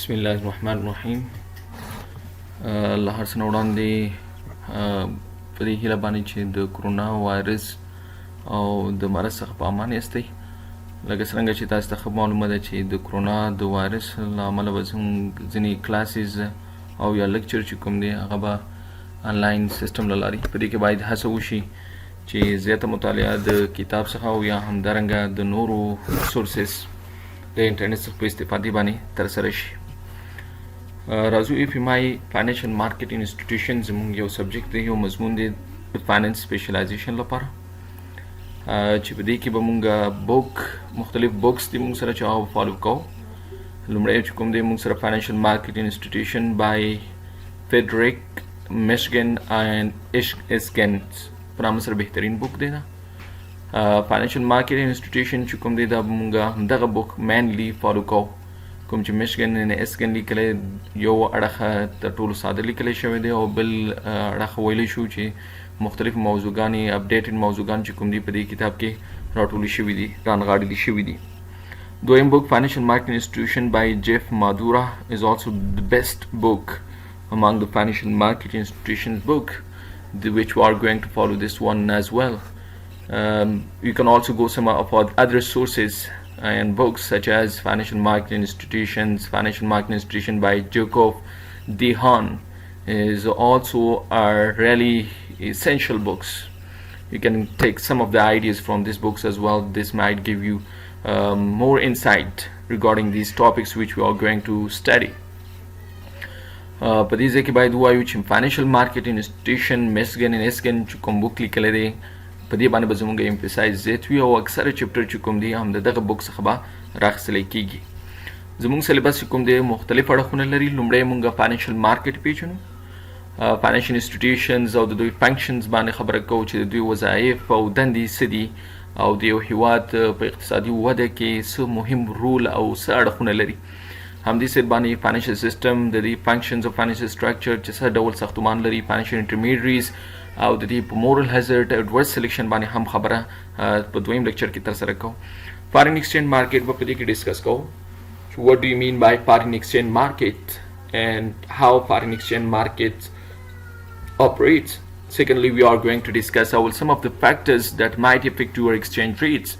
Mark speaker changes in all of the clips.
Speaker 1: بسم الله الرحمن الرحیم. الله هر څه نه وړاندې په دې هیله باندې چې د کرونا وایرس او د مرض څخه په امان یاستئ. لکه څرنګه چې تاسو ته معلومه ده چې د کرونا د وایرس له امله به زموږ ځینې کلاسز او یا لیکچر چې کوم دی هغه به آنلاین سیستم له لارې. په دې کې باید هڅه وشي چې زیاته مطالعه د کتاب څخه او یا همدارنګه د نورو سورسز د انټرنیټ څخه په استفادې باندې ترسره شي. راځو اف مای فاینانشل مارکیټ انسټیټیوشن زموږ یو سبجیکټ دی، یو مضمون دی د فاینانس سپیشلایزیشن لپاره، چې په دې کې به مونږ مختلف بوکس دي مونږ سره چې هغه فالو کوو. لومړی چې کوم دی مونږ سره فاینانشل مارکیټ انسټیټیوشن بای فیډریک میشګن اینڈ اسکینز په نامه سره بهترین بوک دی. دا فاینانشل مارکیټ انسټیټیوشن چې کوم دی دا به مونږ همدغه بوک مینلی فالو کوو. کوم چې میشګن اینډ اسکین لیکلی یو اړخ تر ټولو ساده لیکلی شوی دی او بل اړخ ویلی شو چې مختلف موضوعګانې اپډیټډ موضوعګان چې کوم دي په دې کتاب کې راټولې شوي دي، رانغاړلي شوي دي. دویم بوک فاینانشل مارکیټ انسټیټیوشن بای جیف مادورا is also the best book among the financial market institutions book, which we are going to follow this one as well. You can also go some of our other sources and books such as financial market institutions by Jacob Dehan is also are really essential books. You can take some of the ideas from these books as well. This might give you more insight regarding these topics which we are going to study. په دې ځای کې باید ووایو چې فاینانشل مارکیټ انسټیټیوشن میشګن اینډ اسکین چې کوم بوک لیکلی دی په دې باندې به زموږ امفسایز زیات وي او اکثره چپټر چې کوم دی هم د دغه بوک څخه به راخیستلی کېږي. زموږ سلیبس چې کوم دی مختلف اړخونه لري. لومړی موږ فاینانشل مارکیټ پیژنو، فاینانشل انسټیټیوشنز او د دوی فنکشنز باندې خبره کوو چې د دوی وظایف او دندې څه دي او د یو هیواد په اقتصادي وده کې څه مهم رول او څه اړخونه لري. همدې سیټ باندې فاینانشل سیستم، د دې فنکشنز او فاینانشل سټرکچر چې څه ډول ساختمان لري، فاینانشل انټرمیډریز او د دې په مورل هزارډ ایډورس سلیکشن باندې هم خبره په دویم لیکچر کې ترسره کوو. فارین ایکسچینج مارکیټ به په دې کې ډسکس کوو. What do you mean by foreign exchange market and how foreign exchange market operates? Secondly, we are going to discuss some of the factors that might affect your exchange rates.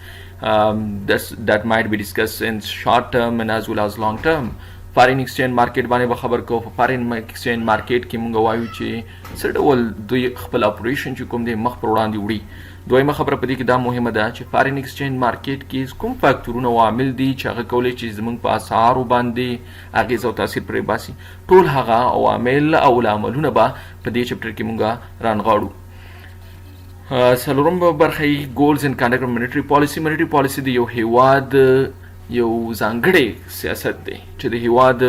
Speaker 1: That might be discussed in short term and as well as long term. فارین ایکسچینج مارکیټ باندې به خبر کوو. په فارین ایکسچینج مارکیټ کې مونږ وایو چې څه ډول دوی خپل اپریشن چې کوم دی مخ پر وړاندې وړي. دویمه خبره په دې کې دا مهمه ده چې فارین ایکسچینج مارکیټ کې کوم فاکتورونه او عامل دي چې هغه کولی چې زموږ په اسعارو باندې اغېز او تاثیر پرې باسي. ټول هغه عوامل او عملونه به په دې چپټر کې مونږ رانغاړو. څلورم برخه یې ګولز اینډ کنډکټ مانیټري پالیسي. مانیټري پالیسي د یو هیواد یو ځانګړی سیاست دی چې د هیواد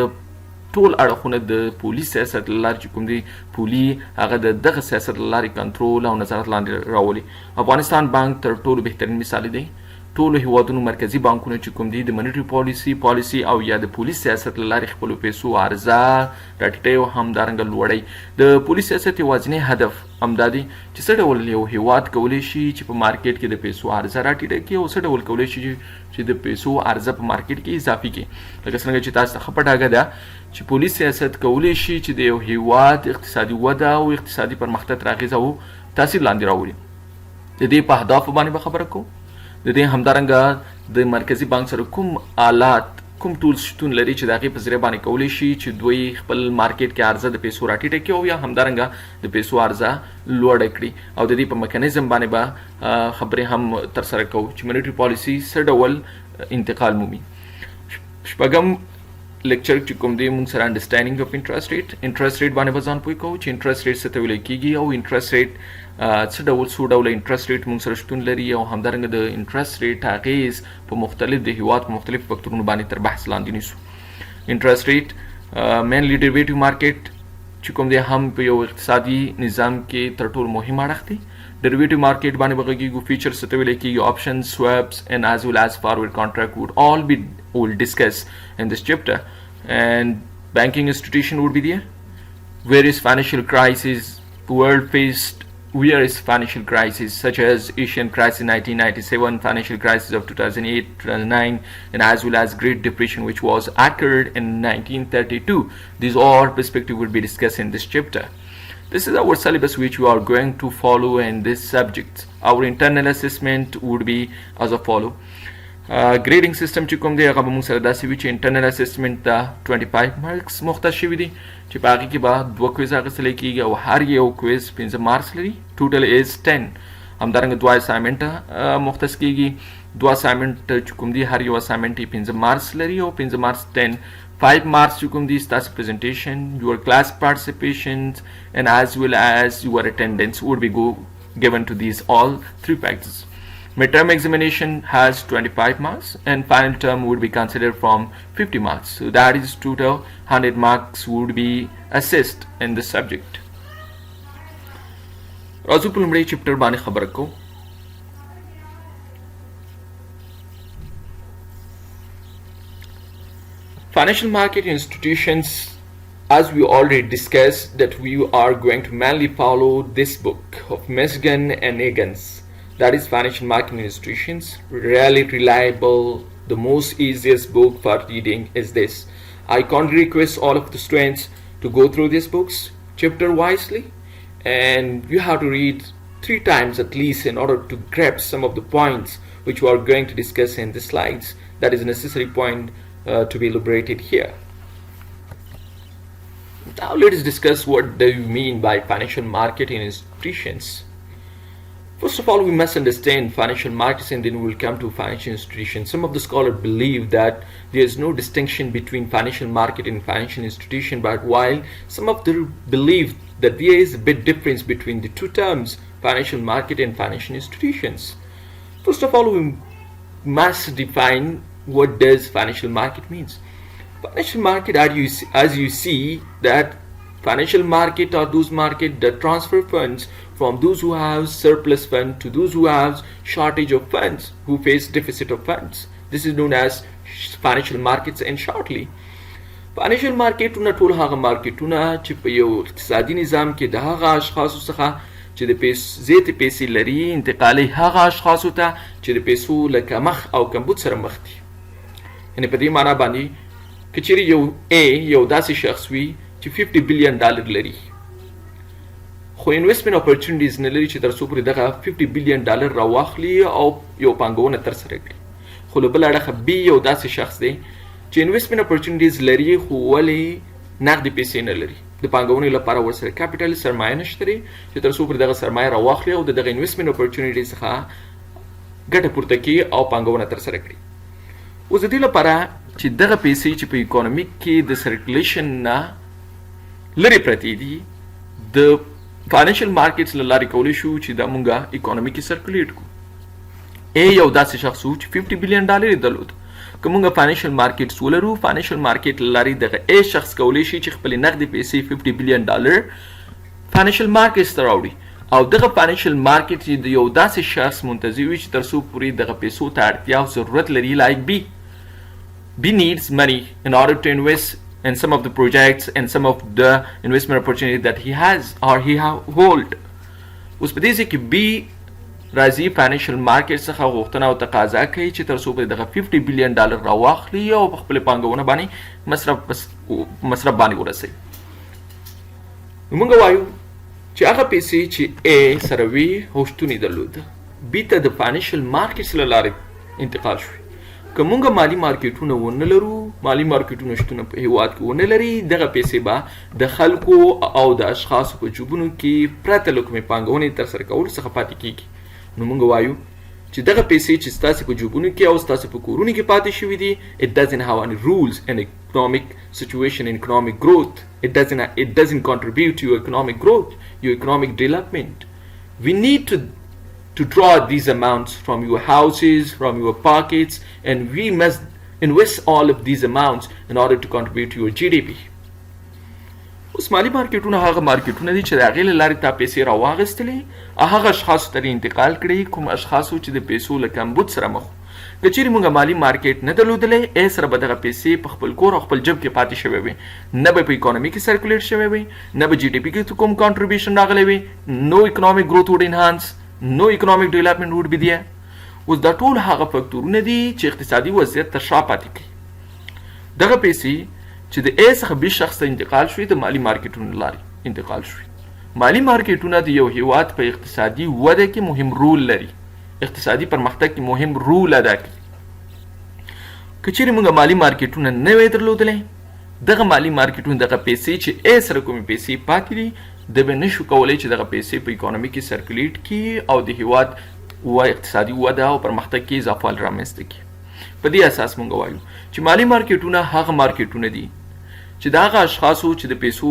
Speaker 1: ټول اړخونه د پولي سیاست له لارې چې کوم دی پولي هغه د دغه سیاست له لارې کنټرول او نظارت لاندې راولي. افغانستان بانک تر ټولو بهترین مثال دی. ټولو هیوادونو مرکزي بانکونه چې کوم دي د مانیټري پالیسي او یا د پولي سیاست له لارې خپلو پیسو عرضه راټیټوي او همدارنګه لوړوي. د پولي سیاست یوازینی هدف همدا دی چې څه ډول یو هیواد کولی شي چې په مارکیټ کې د پیسو عرضه راټیټه کړي او څه ډول کولی شي چې د پیسو عرضه په مارکیټ کې اضافي کړي. لکه څنګه چې تاسو ته ښه په ډاګه ده چې پولي سیاست کولی شي چې د یو هیواد اقتصادي وده او اقتصادي پرمختګ اغېز او تاثیر لاندې راولي. د دې په اهدافو باندې به خبره کوو. د دې همدارنګه د مرکزي بانک سره کوم آلات کوم ټولز شتون لري چې د هغې په ذریعه باندې کولی شي چې دوی خپل مارکیټ کې عرضه د پیسو راټیټه کړي او یا همدارنګه د پیسو عرضه لوړه کړي او د دې په میکانیزم باندې به خبرې هم ترسره کوو چې مانیټري پالیسي څه ډول انتقال مومي. شپږم لیکچر چې کوم دی مونږ سره انډرسټینډینګ اف انټرست ریټ باندې به ځان پوه کوو چې انټرست ریټ څه ته ویلی کېږي او انټرست ریټ څه ډوله انټرست ریټ مونږ سره شتون لري او همدارنګه د انټرست ریټ اغېز په مختلف د هیواد په مختلفو فکتورونو باندې تر بحث لاندې نیسو. انټرست ریټ مینلی ډیریویټیو مارکیټ چې کوم دی هم په یو اقتصادي نظام کې تر ټولو مهم اړخ دی. ډیریویټیو مارکیټ باندې به غږیږو. فیچرز څه ته ویلی کېږي، آپشنز، سواپس and as well as forward contract will discuss in this chapter. And banking institution would be there. Various financial crises, world faced various financial crises such as Asian crisis in 1997, financial crisis of 2008, 2009, and as well as Great Depression which was occurred in 1932. These all perspectives will be discussed in this chapter. This is our syllabus which we are going to follow in this subject. Our internal assessment would be as follow. Grading system چې کوم دی هغه به موږ سره داسې وي چې انټرنل اسسمنټ ته 25 مارکس مختص شوي دي چې په هغې کې به 2 کویز اخیستلی کېږي او هر یو کویز 15 مارکس لري. ټوټل از 10. همدارنګه 2 اسایمنټ مختص کېږي. 2 اسایمنټ چې کوم دي هر یو اسایمنټ یې 15 مارکس لري او 15 مارکس 10. 5 marks چې کوم دي ستاسو presentation, your class participation, and as well as your attendance would be given to these all 3 factors. Midterm examination has 25 marks and final term would be considered from 50 marks. So that is total 100 marks would be assessed in this subject. راځو په لومړي چپټر باندې خبره کوو. Financial market institutions, as we already discussed, that we are going to mainly follow this book of Michigan and Higgins. That is Financial Market Institutions. Really reliable, the most easiest book for reading is this. I kindly request all of the students to go through these books chapter wisely, and you have to read 3 times at least in order to grab some of the points which we are going to discuss in the slides. That is a necessary point to be elaborated here. Now let us discuss what do you mean by financial marketing institutions. First of all, we must understand financial markets and then we will come to financial institutions. Some of the scholars believe that there is no distinction between financial market and financial institution, but while some of them believe that there is a bit difference between the 2 terms, financial market and financial institutions. First of all, we must define what does financial market means. Financial market, as you see, that financial market are those market that transfer funds from those who have surplus funds to those who have shortage of funds, who face deficit of funds. This is known as financial markets and shortly. Financial marketونه ټول هغه مارکیټونه چې په یو اقتصادي نظام کې د هغه اشخاصو څخه چې د زیاتې پیسې لري انتقالي هغه اشخاصو ته چې د پیسو له کمښت او کمبود سره مخ دي. یعنې په دې معنا باندې که چیرې یو داسې شخص وي چې 50 بلین ډالر لري خو انویسټمنټ اپورچونټیز نه لري چې تر څو پورې دغه 50 بلین ډالر راواخلي او یو پانګونه ترسره کړي. خو له بل اړخه بي یو داسې شخص دی چې انویسټمنټ اپورچونټیز لري خو ولې نقدي پیسې نه لري. د پانګونې لپاره ورسره کاپیټل سرمایه نشته لري چې تر څو پورې دغه سرمایه راواخلي او دغه انویسټمنټ اپورچونټي څخه ګټه پورته کړي او پانګونه ترسره کړي. اوس د دې لپاره چې دغه پیسې چې په اکونومي کې د سرکولیشن نه لري پرتې دي د فاینانشل مارکیټس له لارې کولی شو چې دا مونږه اکونومي کې سرکولیټ کړو. یو داسې شخص و چې 50 بلین ډالر یې درلود. که مونږ فاینانشل مارکیټس ولرو فاینانشل مارکیټ له لارې دغه شخص کولی شي چې خپلې نقدې پیسې 50 بلین ډالر فاینانشل مارکیټس ته راوړي او دغه فاینانشل مارکیټ د یو داسې شخص منتظر وي چې تر څو پورې دغه پیسو ته اړتیا او ضرورت لري. لایک B needs money in order to invest in some of the projects and some of the investment opportunity that he has or he hold. اوس په دې ځای کې B راځي فاینانشل مارکیټ څخه غوښتنه او تقاضا کوي چې تر څو پورې دغه 50 بلین ډالر راواخلي او په خپلې پانګونه باندې مصرف باندې ورسوي. موږ وایو چې هغه پیسې چې A سره وي او شتون یې درلود B ته د فاینانشل مارکیټس له لارې انتقال شوي. که مونږ مالی مارکیټونه ونه لرو مالی مارکیټونه شتون په هیواد کې ونه لري دغه پیسې به د خلکو او د اشخاصو په جوبونو کې پرته له کومې پانګونې ترسره کولو څخه پاتې کیږي. نو مونږ وایو چې دغه پیسې چې ستاسې په جوبونو کې او ستاسې په کورونو کې پاتې شوي دي it doesn't have any rules in economic situation and economic growth. It doesn't contribute to your economic growth, your economic development. We need to draw these amounts from your houses, from your pockets, and we must invest all of these amounts in order to contribute to your GDP. اوس مالی مارکیټونه هغه مارکیټونه دي چې د هغې له لارې تا پیسې راواغېستلې هغه اشخاصو ته انتقال کړي کوم اشخاصو چې د پیسو له کمبود سره مخ که چیرې موږ مالي مارکیټ نه درلودلی سره به دغه پیسې په خپل کور او خپل جب کې پاتې شوی وي، نه به په اکانومي کې سرکولیټ شوی وي، نه به جی ډي پي کې کوم کانټریبیوشن راغلی وي. نو اکنامک گروث وډ انهانس، نو اکنامک ډیولپمنټ وډ بي دیئر. اوس دا ټول هغه فکتورونه دي چې اقتصادي وضعیت تر شا پاتې کوي. دغه پیسې چې د A څخه B شخص ته انتقال شوي د مالي مارکیټونو لارې انتقال شوي. مالي مارکیټونه د یو هیواد په اقتصادي وده کې مهم رول لري، اقتصادي پرمختګ کې مهم رول ادا کوي. که چیرې موږ مالي مارکیټونه نه وای درلودلی، دغه مالي مارکیټونه دغه پیسې چې A سره کومې پیسې پاتې دي د به نشو کولی چې دغه پیسې په اکانومي کې سرکولیټ کړي او د هیواد اقتصادي وده او پرمختګ کې اضافه رامنځته کړي. په دې اساس موږ وایو چې مالي مارکیټونه هغه مارکیټونه دي چې د هغه اشخاصو چې د پیسو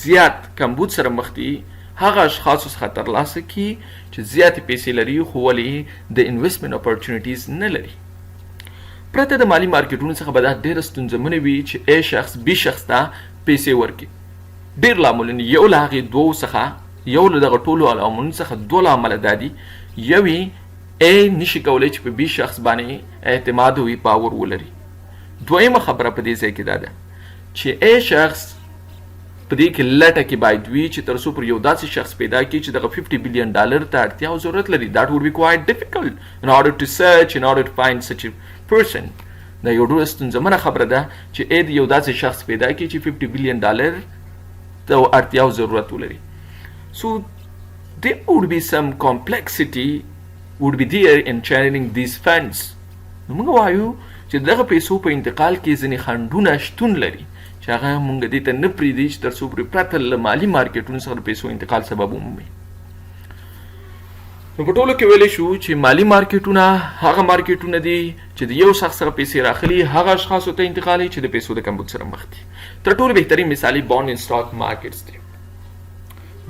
Speaker 1: زیات کمبود سره مخ دي هغه اشخاصو څخه ترلاسه کړي چې زیاتې پیسې لري خو ولې د انویسټمنټ اپورچونیټیز نه لري. پرته د مالي مارکیټونو څخه به دا ډېره ستونزمنه وي چې A شخص B شخص ته پیسې ورکړي. ډېر لاملونه، یو له هغې دوو څخه، یو له دغه ټولو لاملونو څخه دوه لامله دا دي. یوې A نشي کولی چې په B شخص باندې اعتماد وي، باور ولري. دویمه خبره په دې ځای کې دا ده چې A شخص په دې کې لټه کې باید وي چې تر څو پر یو داسې شخص پیدا کړي چې دغه $50 billion ته اړتیا او ضرورت لري. That would be quite difficult in order to search, in order to find such a person. دا یو ډېره ستونزمنه خبره ده چې A د یو داسې شخص پیدا کړي چې $50 billion ته اړتیا او ضرورت ولري. So there would be some complexity would be there in channeling these funds. نو موږ وایو چې دغه پیسو په انتقال کې ځینې خنډونه شتون لري چې هغه موږ دې ته نه پرېږدي چې تر څو پورې پرته له مالي مارکیټونو څخه د پیسو انتقال سبب ومومي. نو په ټولو کې ویلی شو چې مالي مارکیټونه هغه مارکیټونه دي چې د یو شخص څخه پیسې راخلي هغه اشخاصو ته انتقالوي چې د پیسو د کمبود سره مخ دي. تر ټولو بهترین مثال یې بانډ اینډ سټاک مارکیټس دي.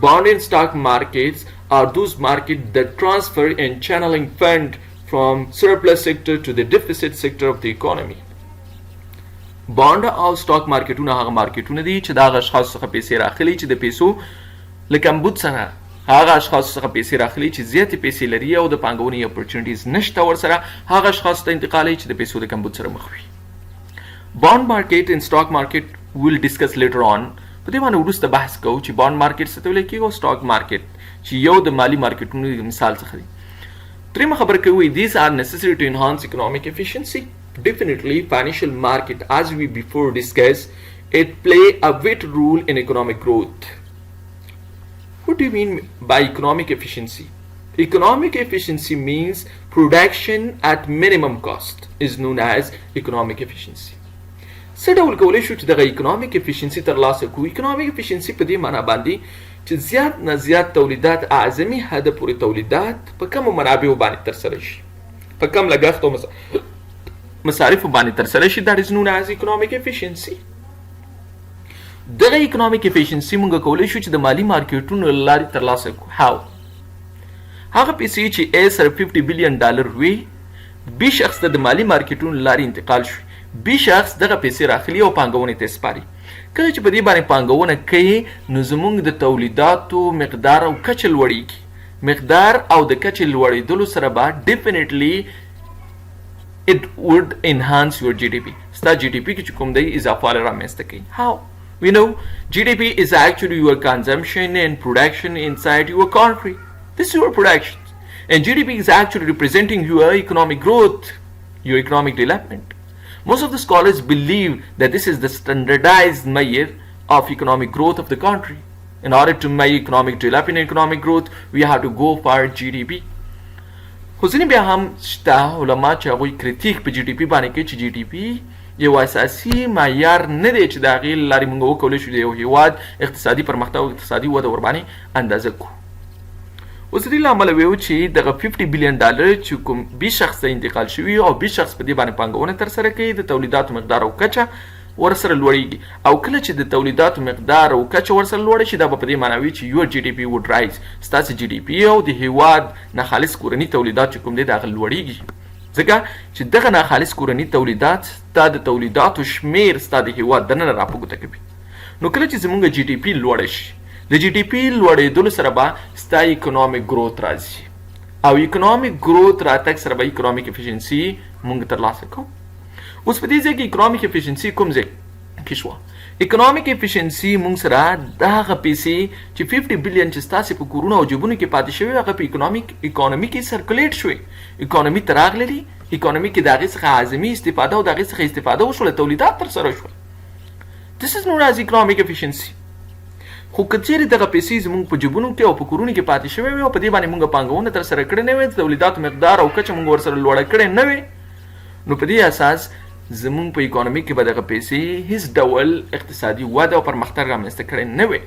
Speaker 1: Bond and stock markets are those markets that transfer and channeling fund from surplus sector to the deficit sector of the economy. Bond او stock marketونه هغه مارکیټونه دي چې د هغه اشخاصو څخه پیسې راخلي چې د پیسو له کمبود څخه هغه اشخاصو څخه پیسې راخلي چې زیاتې پیسې لري او د پانګونې اپورچونیټیز نشته ورسره هغه اشخاصو ته انتقالوي چې د پیسو د کمبود سره مخ وي. Bond market and stock market will discuss later on. په دې باندې وروسته بحث کوو چې بانډ مارکیټ څه ته ویل کېږي او سټاک مارکیټ چې یو د مالي مارکیټونو مثال څخه دی. درېیمه خبره کوي these are necessary to enhance economic efficiency. Definitely financial market as we before discussed it play a vital role in economic growth. What do you mean by economic efficiency? Economic efficiency means production at minimum cost is known as economic efficiency. څه ډول کولی شو چې دغه اکنامک افیشنسي ترلاسه کړو؟ اکنامک افیشنسي په دې معنا باندې چې زیات نه زیات تولیدات اعظمي حد پورې تولیدات په کمو منابعو باندې ترسره شي، په کم لګښت او مصارفو باندې ترسره شي. That is known as economic efficiency. دغه اکنامک افیشنسي موږ کولی شو چې د مالي مارکیټونو له لارې ترلاسه کړو. How؟ هغه پیسې چې A سره $50 billion وي B شخص ته د مالي مارکیټونو له لارې انتقال شوي. B شخص دغه پیسې راخلي او پانګونې ته سپاري. کله چې په دې باندې پانګونه کوي نو زموږ د تولیداتو مقدار او کچه لوړیږي. مقدار او د کچې لوړېدلو سره به definitely it would enhance your GDP. ستا GDP کې چې کوم دی اضافه رامنځته کوي. How؟ We know GDP is actually your consumption and production inside your country. This is your production. And GDP is actually representing your economic growth, your economic development. Most of the scholars believe that this is the standardized measure of economic growth of the country. In order to measure economic development and economic growth, we have to go for GDP. خو ځینې بیا هم شته علما چې هغوی کریتیک په GDP باندې کوي چې GDP یو اساسي معیار نه دی چې د هغې له لارې موږ وکولی شو د یو هېواد اقتصادي پرمختګ او اقتصادي وده ورباندې اندازه کړو. اوس دې له امله ویو چې دغه $50 billion چې کوم B شخص ته انتقال شوي او B شخص په دې باندې پانګونه ترسره کوي د تولیداتو مقدار او کچه ورسره لوړیږي او کله چې د تولیداتو مقدار او کچه ورسره لوړه شي دا به په دې معنی وي چې your GDP would rise. ستاسې GDP او د هېواد ناخالص کورني تولیدات چې کوم دی د هغه لوړیږي ځکه چې دغه ناخالص کورني تولیدات ستا د تولیداتو شمیر ستا د هېواد دننه راپورته کوي. نو کله چې زموږ GDP لوړه شي د GDP لوړېدلو سره به ستا اکنامک گروث راځي. او اکونومیک گروث راتګ سره به اکونومیک افیشنسي مونږ ترلاسه کوو. اوس په دې ځای کې اکونومیک افیشنسي کوم ځای کې شوه؟ اکونومیک افیشنسي مونږ سره دغه پیسې چې 50 بلین چې ستاسې په کورونو او جیبونو کې پاتې شوي هغه په اکونومي کې سرکولیټ شوې، اکونومي ته راغللي، اکونومي کې د هغې څخه اعظمي استفاده او د هغې څخه استفاده وشوله، تولیدات ترسره شول. This is known as economic efficiency. خو که چیرې دغه پیسې زموږ په جیبونو کې او په کورونو کې پاتې شوې وي او په دې باندې مونږ پانګونه ترسره کړې نه وي، د تولیداتو مقدار او کچه مونږ ورسره لوړه کړې نه وي، نو په دې اساس زمون په اکونومي کې به دغه پیسې هیڅ ډول اقتصادي وده او پرمختګ رامنځته کړی نه وي.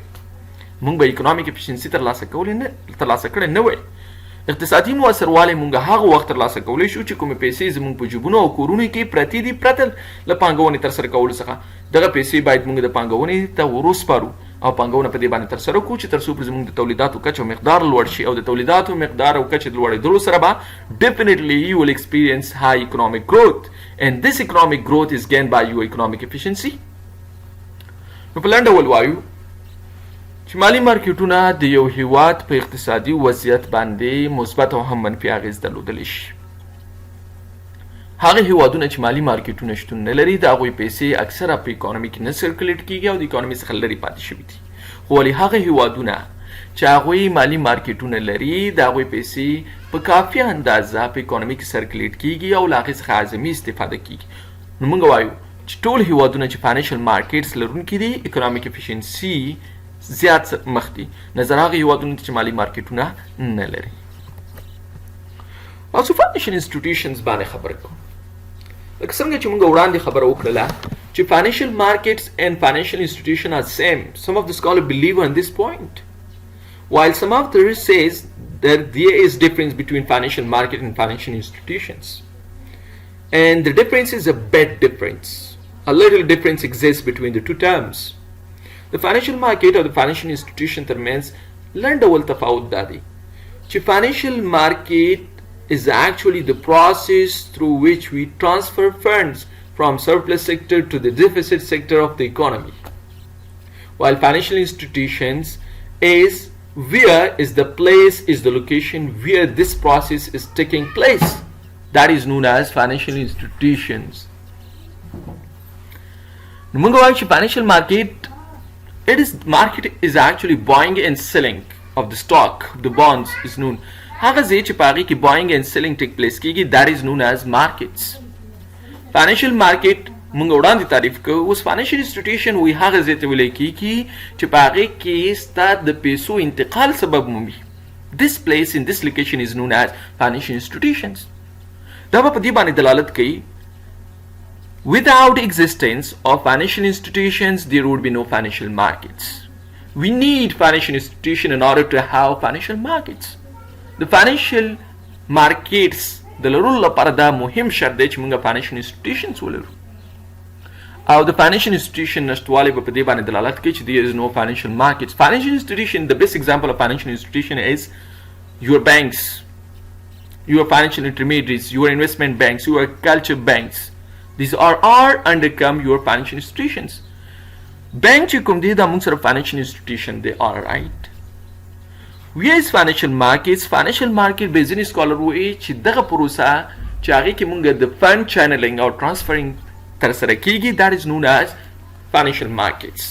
Speaker 1: موږ به اکونومیک افیشنسي ترلاسه کړی نه وي. اقتصادي موثروالی موږ هغه وخت ترلاسه کولی شو چې کومې پیسې زموږ په جیبونو او کورونو کې پرتې دي پرته له پانګونې ترسره کولو څخه. دغه پیسې باید موږ د پانګونې ته وروسپارو او پانګونه په دې باندې ترسره کړو چې تر څو پر زموږ د تولیداتو کچه او مقدار لوړ شي، او د تولیداتو مقدار او کچه د لوړېدلو سره به definitely you will experience high economic growth, and this economic growth is gained by your economic efficiency. نو په لنډ ډول وایو چې مالي مارکیټونه د یو هیواد په اقتصادي وضعیت باندې مثبت او هم منفي اغیز درلودلی شي. هغه هیوادونه چې مالي مارکیټونه شتون نه لري د هغوی پیسې اکثره په اکونومي کې نه سرکولیټ کیږي او د اکونومي څخه لرې پاتې شوي دي. خو ولې هغه هیوادونه چې هغوی مالي مارکیټونه لري د هغوی پیسې په کافي اندازه په اکونومي کې سرکولیټ کیږي او له هغې څخه اعظمي استفاده کیږي. نو موږ وایو چې ټول هیوادونه چې فاینانشل مارکیټس لرونکي دي اکونومیک افیشنسي زیات مخ دي نظر هغه هیوادونه چې مالي مارکیټونه نه لري. او څو فاینانشل انسټیټیوشنز باندې خبرې کوو. لکه څنګه چې موږ وړاندې خبره وکړله چې financial markets and financial institutions are same. Some of the scholars believe on this point, while some others says that there is difference between financial market and financial institutions, and the difference is a big difference. A little difference exists between the two terms. The financial market or the financial institution terms لنډ ډول تفاوت دا دی چې financial market is actually the process through which we transfer funds from surplus sector to the deficit sector of the economy, while financial institutions is the location where this process is taking place. That is known as financial institutions. Financial market is actually buying and selling of the stock, the bonds is known. هغه ځای چې په هغې کې buying and selling take place کیږي that is known as markets. فاینانشل مارکیټ موږ وړاندې تعریف کوو. اوس فاینانشل انسټیټیوشن وایي هغه ځای ته ویلی کیږي چې په هغې کې ستا د پیسو انتقال سبب مومي. This place in this location is known as financial institutions. دا به په دې باندې دلالت کوي without existence of financial institutions there would be no financial markets. We need financial institution in order to have financial markets. The financial markets د لرلو لپاره دا مهم شرط دی چې موږ فاینانشل انسټیټیوشنز ولرو. او د فاینانشل انسټیټیوشن نشتوالی به په دې باندې دلالت کوي چې there is no financial markets. Financial institution, the best example of financial institution is your banks, your financial intermediaries, your investment banks, your culture banks. These are all undercome your financial institutions. Bank چې کوم دی دا موږ سره فاینانشل انسټیټیوشن دی. all right. Where is financial markets? Financial market به ځینې سکالر وایي چې دغه پروسه چې هغې کې موږ د فند چینلینګ او ټرانسفرینګ ترسره کیږي that is known as financial markets.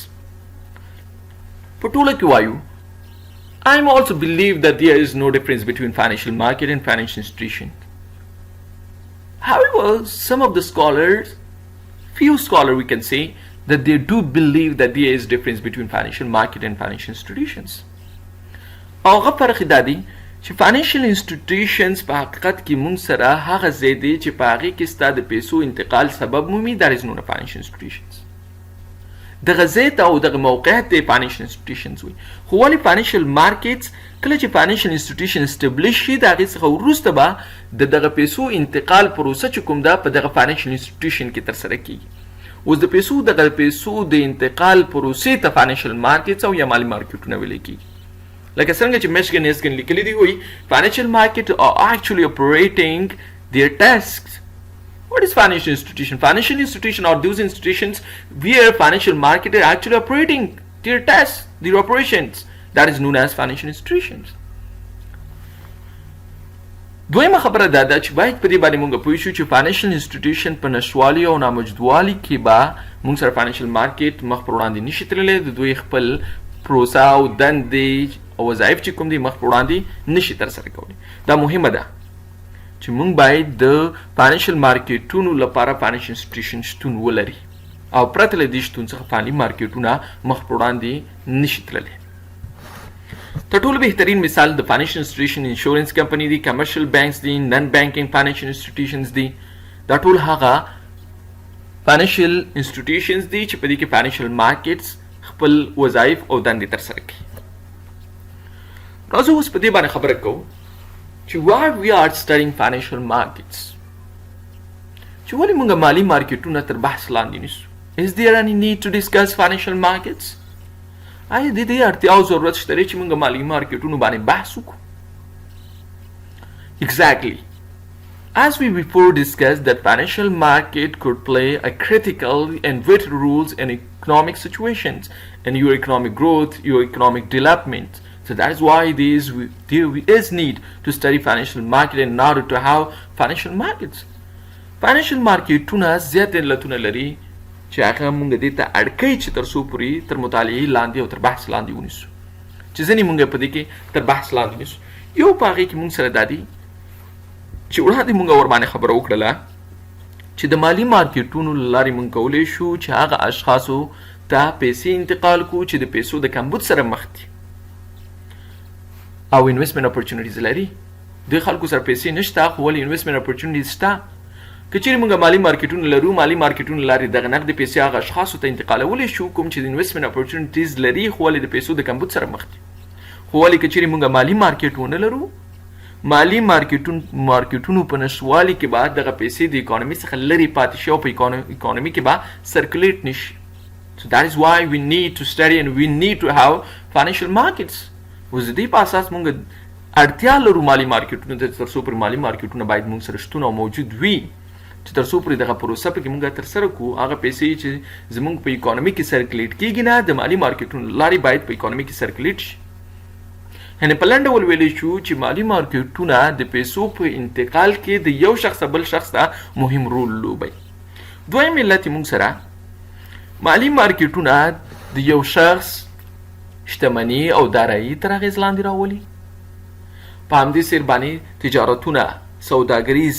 Speaker 1: په ټوله کې وایو I also believe that there is no difference between financial market and financial institution. However, some of the scholars, few scholars we can say, that they do believe that there is difference between financial market and financial institutions. او هغه فرق دا دی چې فاینانشل انسټیټیوشنز په حقیقت کې موږ سره هغه ځای دی چې په هغې کې ستا د پیسو انتقال سبب مومي that is known as financial institutions. دغه ځای ته او دغه موقعیت دی فاینانشل انسټیټیوشنز وایي. خو ولې فاینانشل مارکیټس کله چې فاینانشل انسټیټیوشن اسټبلیش شي د هغې څخه وروسته به د دغه پیسو انتقال پروسه چې کوم ده په دغه فاینانشل انسټیټیوشن کې ترسره کیږي. اوس دغه پیسو د انتقال پروسې ته فاینانشل مارکیټس او یا مالي مارکیټونه ویلی کیږي. لکه څنګه چې میشګن لیکلي دي وایي financial markets are actually operating their tasks. What is financial institution? Financial institution are those institutions where financial markets are actually operating their tasks, their operations. That is known as financial institutions. دویمه خبره دا ده چې باید په دې باندې مونږ پوه شو چې فاینانشل انسټیټیوشن په نشوالي او ناموجودوالي کې به مونږ سره فاینانشل مارکیټ مخ پر وړاندې نشي تللی، د دوی خپل پروسه او دندې او وظایف چې کوم دي مخ پر وړاندې نشي ترسره کولی. دا مهمه ده چې مونږ باید د فاینانشل مارکیټونو لپاره فاینانشل انسټیټیوشن شتون ولري او پرته له دې شتون څخه فعالي مارکیټونه مخ پر وړاندې نشي تللی. تر ټولو بهترین مثال د فاینانشل انسټیټیوشن انشورنس کمپنی دي، کمرشل بانکس دي، نن بانکینګ فاینانشل انسټیټیوشنز دي. دا ټول هغه فاینانشل انسټیټیوشنز دي چې په دې کې فاینانشل مارکیټس خپل وظایف او دندې ترسره کوي. راځو اوس په دې باندې خبره کوو چې why we are studying financial markets، چې ولې موږ مالي مارکیټونه تر بحث لاندې نیسو. Is there any need to discuss financial markets؟ آیا د دې اړتیا او ضرورت شته چې موږ مالي مارکیټونو باندې بحث وکړو؟ Exactly. As we before discussed that financial market could play a critical and vital roles in economic situations and your economic growth, your economic development. So that is why there is need to study financial market in order to have financial markets. Financial marketونه زیات علتونه لري چې هغه مونږ دې ته اړکوي چې تر څو پورې تر مطالعې لاندې او تر بحث لاندې ونیسو، چې ځینې مونږ په دې کې تر بحث لاندې نیسو. یو په هغې کې مونږ سره دا دي چې وړاندې مونږ ورباندې خبره وکړله چې د مالي مارکیټونو له لارې مونږ کولی شو چې هغه اشخاصو ته پیسې انتقال کړو چې د پیسو د کمبود سره مخ دي او انویسټمنټ اپورچونیټیز لري. دوی خلکو سره پیسې نشته خو ولې انویسټمنټ اپورچونیټیز شته. که چیرې مونږ مالي مارکیټونه لرو، مالي مارکیټونو لارې دغه نقدې پیسې هغه اشخاصو ته انتقالولی شو کوم چې د انویسټمنټ اپورچونیټیز لري خو ولې د پیسو د کمبود سره مخ دي. خو ولې که چیرې مونږ مالي مارکیټ ونه لرو، مالي مارکیټونو په نشوالي کې به دغه پیسې د اکانومي څخه لرې پاتې شي او په اکانومي کې به سرکولیټ نشي. So that is why we need to study and we need to have financial markets. اوس د دې په اساس مونږ اړتیا لرو مالي مارکیټونو ته، تر څو پورې مالي مارکیټونه باید مونږ سره شتون او موجود وي چې تر څو پورې دغه پروسه پکې مونږ ترسره کړو. هغه پیسې چې زمونږ په اکانومي کې سرکولیټ کېږي نه، د مالي مارکیټونو لارې باید په اکانومي کې سرکولیټ شي. یعنې په لنډ ډول ویلی شو چې مالي مارکیټونه د پیسو په انتقال کې د یو شخص بل شخص ته مهم رول لوبوي. دویم علت مونږ سره مالي مارکیټونه د یو شخص شتمني او دارایي تر اغېز لاندې راولي. په همدې سیر باندې تجارتونه، سوداګریز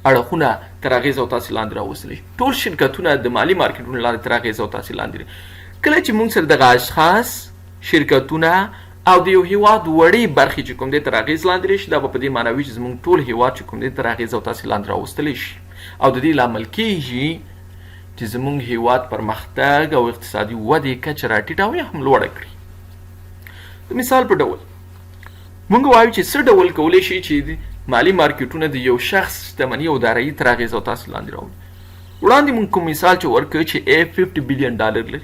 Speaker 1: اړخونه تر اغېز او تاثیر لاندې راوستلی. ټول شرکتونه د مالي مارکیټونو لاندې تر اغېز او تاثیر لاندې دي. کله چې مونږ سره دغه اشخاص، شرکتونه او د یو هیواد وړې برخې چې کوم دی تر اغېز لاندې راشي، دا به په دې معنی وي چې زموږ ټول هیواد چې کوم دی تر اغېز او تاثیر لاندې راوستلی شي او د دې لامل کېږي چې زموږ هیواد پرمختګ او اقتصادي ودې کچه راټیټه او یا هم لوړه کړي. د مثال په ډول مونږ وایو چې څه ډول کولی شي چې مالي مارکیټونه د یو شخص شتمني او دارایي تر اغېز او تاثیر لاندې راولي. وړاندې مونږ کوم مثال چې ورکړ چې $50 بلین لري.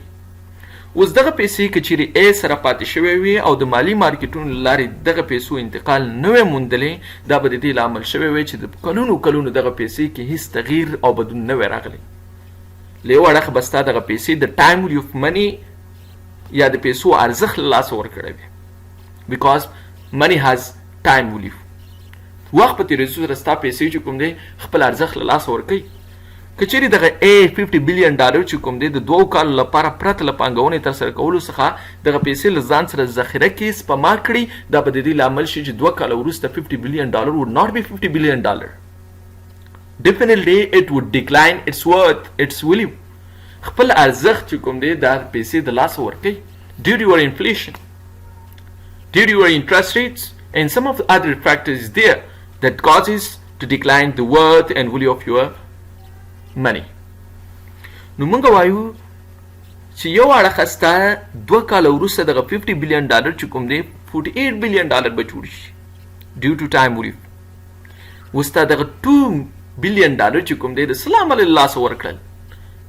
Speaker 1: اوس دغه پیسې که چیرې سره پاتې شوی وي او د مالي مارکیټونو له لارې دغه پیسو انتقال نه وی موندلی، دا به د دې لامل شوی وی چې د کلونو دغه پیسې کې هیڅ تغییر او بدلون نه وی راغلی. له یو اړخه به ستا دغه پیسې د ټایم ویلیو اف مني یا د پیسو ارزښت له لاسه ورکړی وي. بیکاز مني هاز ټایم ویلیو. وخت په تېرېدو سره ستا پیسې چې کوم دی خپل ارزښت له لاسه ورکوي. که چیرې دغه $50 بلین چې کوم دی د 2 کالو لپاره پرته له پانګونې ترسره کولو څخه دغه پیسې له ځان سره ذخیره کړي، سپما کړي، دا به د دې لامل شي چې 2 کاله وروسته $50 بلین would not be $50 بلین. Definitely it would decline its worth, its value. خپل ارزښت چې کوم دی دا پیسې د لاسه ورکوي due to your inflation, due to your interest rates and some of the other factors there that causes to decline the worth and value of your money. نو مونږ وایو چې یو اړخه ستا 2 کاله وروسته دغه $50 بلین چې کوم دی $48 بلین به جوړ شي ډیو ټو ټایم ولیو. اوس ستا دغه $2 بلین چې کوم دی د څه له امله له لاسه ورکړل،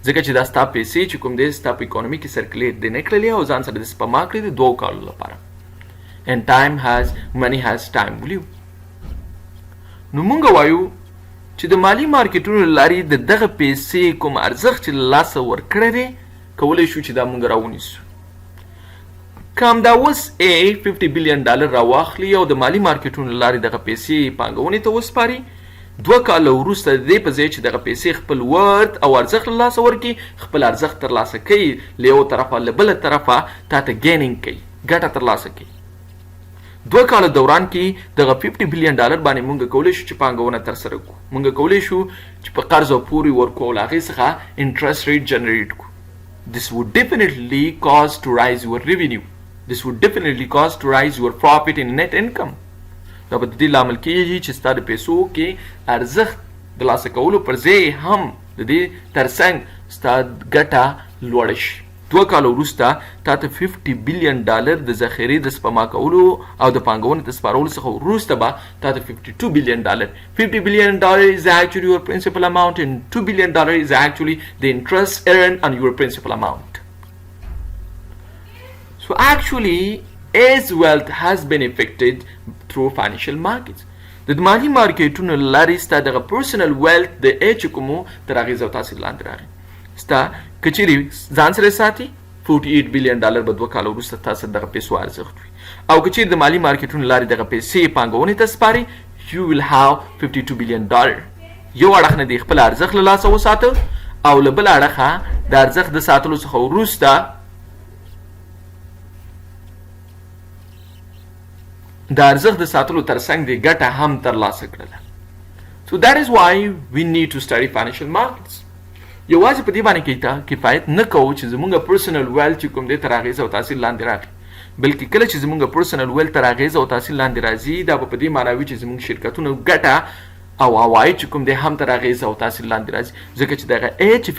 Speaker 1: ځکه چې دا ستا پیسې چې کوم دی ستا په اکانومي کې سرکولیټ دی نه کړلې او ځان سره د سپما کړې د 2 کالو لپاره. and money has time value. نو مونږ وایو چې د مالي مارکیټونو له لارې د دغه پیسې کوم ارزښت چې له لاسه ورکړی دی کولی شو چې دا مونږ راونیسو. که همدا اوس 50 بلین ډالر راواخلي او د مالي مارکیټونو لارې دغه پیسې پانګونې ته وسپاري، 2 کاله وروسته د دې په ځای چې دغه پیسې خپل ورت او ارزښت له لاسه ورکړي، خپل ارزښت ترلاسه کوي، له یوه طرفه له بله طرفه تا ته ګینینګ کوي، ګټه ترلاسه کوي. 2 کاله دوران کې دغه 50 بلین ډالر باندې موږ کولی شو چې پانګونه ترسره کړو. موږ کولی شو چې په قرض او پورې ورکړو او له هغې څخه انټرست ریټ جنریټ کړو. This would definitely cause to rise your revenue. This would definitely cause to rise your profit and net income. دا به د دې لامل کېږي چې ستا د پیسو کې ارزښت د لاسه کولو پر ځای هم د دې ترڅنګ ستا ګټه لوړه شي. 2 کاله وروسته تا ته 50 بلین ډالر د ذخیرې د سپما کولو او د پانګونې د سپارولو څخه وروسته به تا ته 52 بلین ډالر. 50 بلین ډالر is actually your principal amount and 2 billion dollar is actually the interest earned on your principal amount. So actually as wealth has been affected through financial markets. د مالي مارکیټونو لارې ستا دغه پرسنل ویلث د چې کومو تر اغېزې او تاثیر لاندې راغی. ستا که چیرې ځان سره ساتي 48 بلین ډالر به 2 کاله وروسته تا سره دغه پیسو ارزښت وي، او که چیرې د مالي مارکیټونو لارې دغه پیسې پانګونې ته سپاري you will have 52 بلین ډالر. یو اړخ نه د خپل ارزښت له لاسه وساته او له بل اړخه د ارزښت د ساتلو څخه وروسته د ارزښت د ساتلو ترڅنګ د ګټه هم ترلاسه کړله. So that is why we need to study financial markets. یوازې په دې باندې کفایت نه کوو چې زموږ پرسنل ویلث چې کوم دی تر اغېزه او تاثیر لاندې راغلی، بلکې کله چې زموږ پرسنل ویلث تر اغېزه او تاثیر لاندې راځي دا به په دې معنی وي چې زموږ شرکتونو ګټه او عواید چې کوم دی هم تر اغېزه او تاثیر لاندې راځي، ځکه چې دغه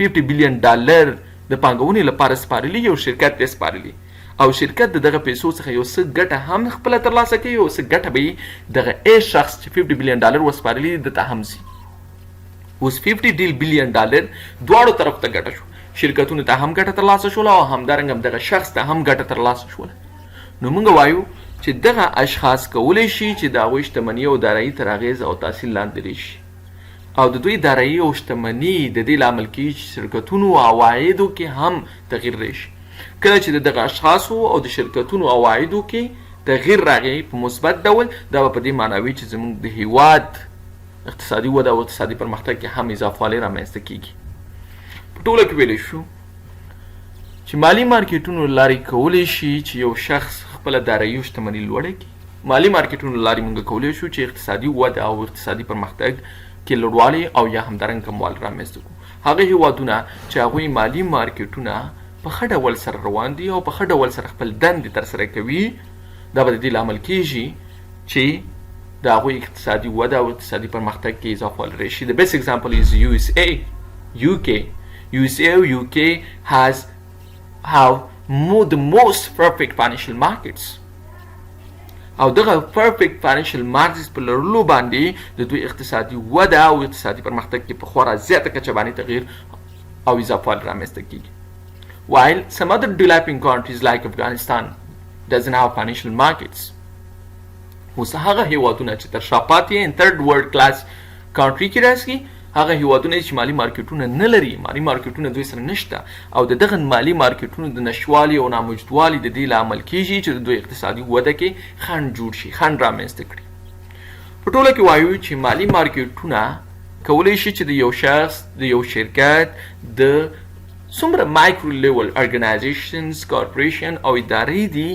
Speaker 1: 50 بلین ډالر د پانګونې لپاره سپارلي یو شرکت دی سپارلي، او شرکت دغه پیسو څخه یو څه ګټه هم خپله ترلاسه کوي او څه ګټه به یې دغه شخص چې 50 بلین ډالر وسپارلي دته هم ځي. اوس 50 بلین ډالر دواړو طرف ته ګټه شو، شرکتونو ته هم ګټه ترلاسه شوله او همدارنګه دغه شخص ته هم ګټه ترلاسه شوله. نو موږ وایو چې دغه اشخاص کولی شي چې د هغوی شتمني او دارایي تر اغېز او تاثیر لاندې راشي، او د دوی دارایي او شتمني د دې لامل کېږي چې شرکتونو او عوایدو کې هم تغییر راشي. کله چې دغه اشخاصو او د شرکتونو عوایدو کې تغییر راغی په مثبت ډول، دا به په دې معنی وي چې زموږ د هیواد اقتصادي وده او اقتصادي پرمختګ کې هم اضافهوالی رامنځته کېږي. په ټوله کې ویلی شو چې مالي مارکیټونو لارې کولی شي چې یو شخص خپله دارایي او شتمني لوړه کړي. مالي مارکیټونو لارې موږ کولی شو چې اقتصادي وده او اقتصادي پرمختګ کې لوړوالی او یا همدارنګه کموالی رامنځته کړو. هغه هیوادونه چې هغوی مالي مارکیټونه په ښه ډول سره روان دي او په ښه ډول سره خپل دندې ترسره کوي، دا به د دې لامل کېږي چې د هغوی اقتصادي وده او اقتصادي پرمختګ کې اضافه والی راشي. The best example is USA. UK have the most perfect financial markets. او دغه perfect financial markets په لرلو باندې د دوی اقتصادي وده او اقتصادي پرمختګ کې په خورا زیاته کچه باندې تغییر او اضافه والی رامنځته کېږي. While some other developing countries like Afghanistan doesn't have financial markets. اوس هغه هیوادونه چې تر شا پاتې ان third world class country کې راځي، هغه هیوادونه چې مالي مارکیټونه نه لري، مالي مارکیټونه دوی سره نشته، او د دغه مالي مارکیټونو د نشتوالي او ناموجودوالي د دې لامل کېږي چې د دوی اقتصادي وده کې خنډ جوړ شي، خنډ رامنځته کړي. په ټوله کې وایو چې مالي مارکیټونه کولی شي چې د یو شخص د یو شرکت د څومره مایکرو لیول ارګنایزیشنز کارپوریشن او ادارې دي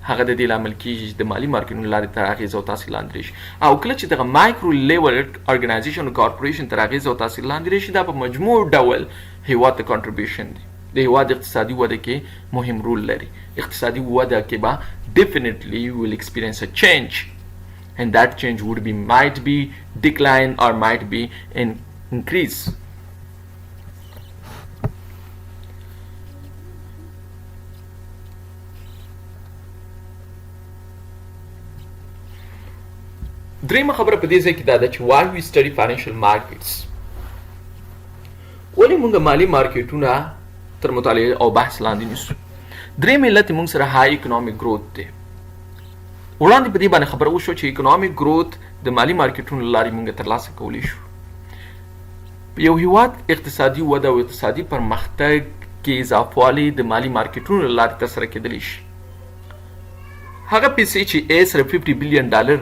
Speaker 1: هغه د دې لامل کېږي چې د مالي مارکیټونو لارې تر اغېز او تاثیر لاندې راشي، او کله چې دغه مایکرو لیول ارګنایزیشن او کارپوریشن تر اغېز او تاثیر لاندې راشي، دا په مجموع ډول هیواد ته کنټریبیوشن دی، د هیواد اقتصادي وده کې مهم رول لري. اقتصادي وده کې به definitely will experience a change, and that change might be decline or might be an increase. دریمه خبره په دې ځای کې دا ده چې why we study financial markets. ولې موږ مالي مارکیټونه تر مطالعه او بحث لاندې نیسو؟ دریم علت موږ سره های اکنامک گروث دی. وړاندې په دې باندې خبره وشو چې اکنامک گروث د مالي مارکیټونو لارې موږ ترلاسه کولی شو. په یو هیواد اقتصادي وده او اقتصادي پرمختګ کې اضافهوالی د مالي مارکیټونو لارې ترسره کېدلی شي. هغه پیسې چې A سره 50 بلین ډالر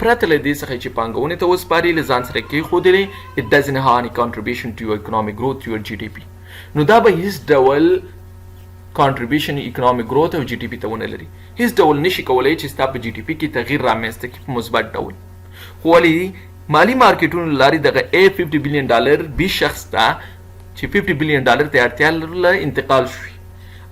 Speaker 1: پرته له دې څخه چې پانګونې ته وسپاري له ځان سره کېښودلې it doesn't have any contribution to your economic growth to your GDP نو دا به هیڅ ډول contribution economic growth او GDP ته ونه لري هیڅ ډول نشي کولای چې ستا په GDP کې تغییر رامنځته کړي په مثبت ډول خو ولې مالي مارکیټونو لارې دغه A 50 بلین ډالر B شخص ته چې 50 بلین ډالر ته اړتیا لرله انتقال شوي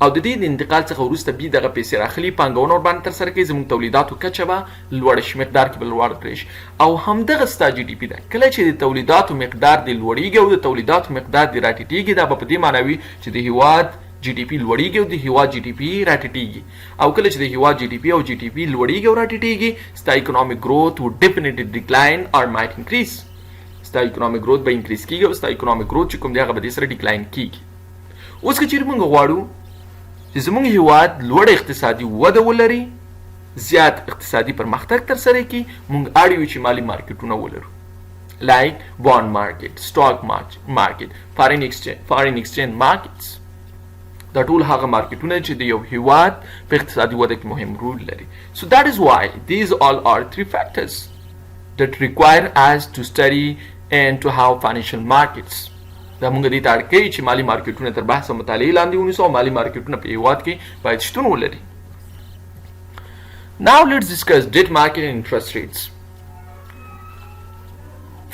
Speaker 1: او د دې د انتقال څخه وروسته بي دغه پیسې راخلي پانګونه ورباندې ترسره کوي زموږ تولیداتو کچه به لوړه شي مقدار کې به لوړ کړی شي او همدغه ستا GDP ده کله چې د تولیداتو مقدار د لوړیږي او د تولیداتو مقدار د راټیټیږي دا به په دې معنی وي چې د هیواد GDP لوړیږي او د هیواد GDP راټیټیږي او کله چې د هیواد GDP او GDP لوړیږي او راټیټیږي ستا economic growth would definitely decline or might increase ستا economic growth به increase کیږي او ستا economic growth چې کوم دی هغه به دې سره decline کیږي اوس که چیرې موږ غواړو چې زموږ هیواد لوړ اقتصادي وده ولري زیات اقتصادي پرمختګ ترسره کړي موږ اړ یو چې مالي مارکیټونه ولرو like bond market, stock market, foreign exchange markets دا ټول هغه مارکیټونه چې د یو هیواد په اقتصادي وده کې مهم رول لري so that is why these all are three factors that require us to study and to have financial markets دا موږ دې ته اړ کوي چې مالي مارکیټونه تر بحث او مطالعې لاندې ونیسو او مالي مارکیټونه په هیواد کې باید شتون ولري Now let's discuss debt market and interest rates.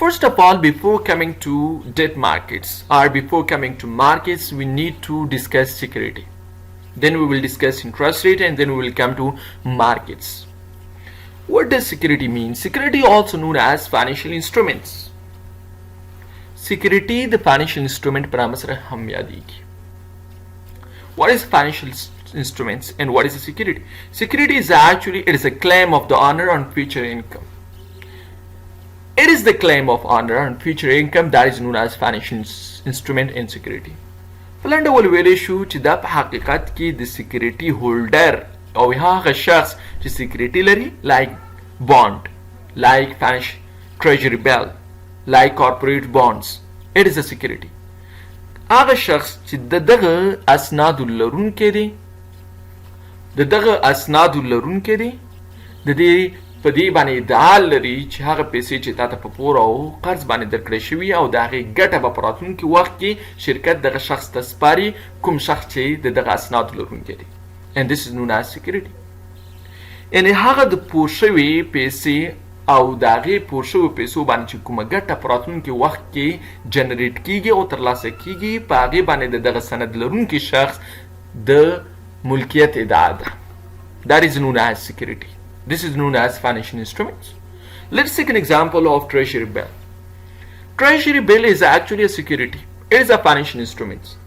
Speaker 1: First of all, before coming to debt markets or before coming to markets, we need to discuss security. Then we will discuss interest rate and then we will come to markets. What does security mean? Security also known as financial instruments. Security the financial instrument پر عامه سره هم یادیږي What is financial instruments and what is a security? Security is actually it is a claim of the honor on future income. It is the claim of honor on future income that is known as financial instrument and security. فلنډه ول ویلې شو چې دا په حقیقت کې د سکیورټي هولډر او هغه شخص چې سکیورټي لري like bond, like financial treasury bill, like corporate bonds it is a security هغه شخص چې دغه اسناد لرونکي دي دغه اسناد لرونکي دي د دې په دې باندې ادعا لري چې هغه پیسې چې تاسو په پور او قرض باندې درکړې شوی او د هغې ګټه به په راتلونکي وخت کې شرکت دغه شخص ته سپاري کوم شخص چې دغه اسناد لرونکي دي and this is known as security یعنې هغه د پور شوي پیسې او د هغې پور شویو پیسو باندې چې کومه ګټه په راتلونکي وخت کې جنریټ کیږي او ترلاسه کیږي په هغې باندې د دغه سند لرونکي شخص د ملکیت ادعا ده that is known as security this is known as financial instruments let's take an example of treasury bill treasury bill is actually a security it is a financial instruments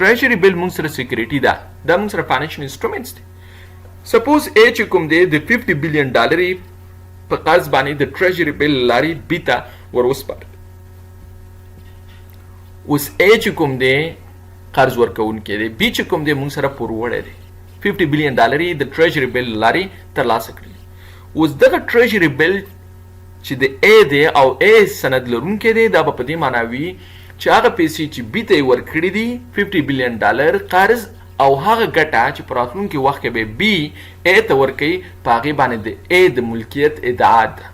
Speaker 1: treasury bill موږ سره security ده دا موږ سره financial instruments دي suppose A چې کوم دی د 50 بلین ډالري په قرض باندې د ټریجري بیل لاري بي ته ور وسپارل اوس A چې کوم دی قرض ورکوونکی دی بي چې کوم دی موږ سره پور وړی دی 50 بلین ډالري د ټریجري بیل لاري ترلاسه کړي اوس دغه ټریجري بیل چې د A دی او A سند لرونکی دی دا به په دې معنی وي چې هغه پیسې چې بي ته یې ورکړي دي 50 بلین ډالر قرض او هغه ګټه چې په راتلونکي وخت کې به بي A ته ورکوي په هغې باندې د A د ملکیت ادعا ده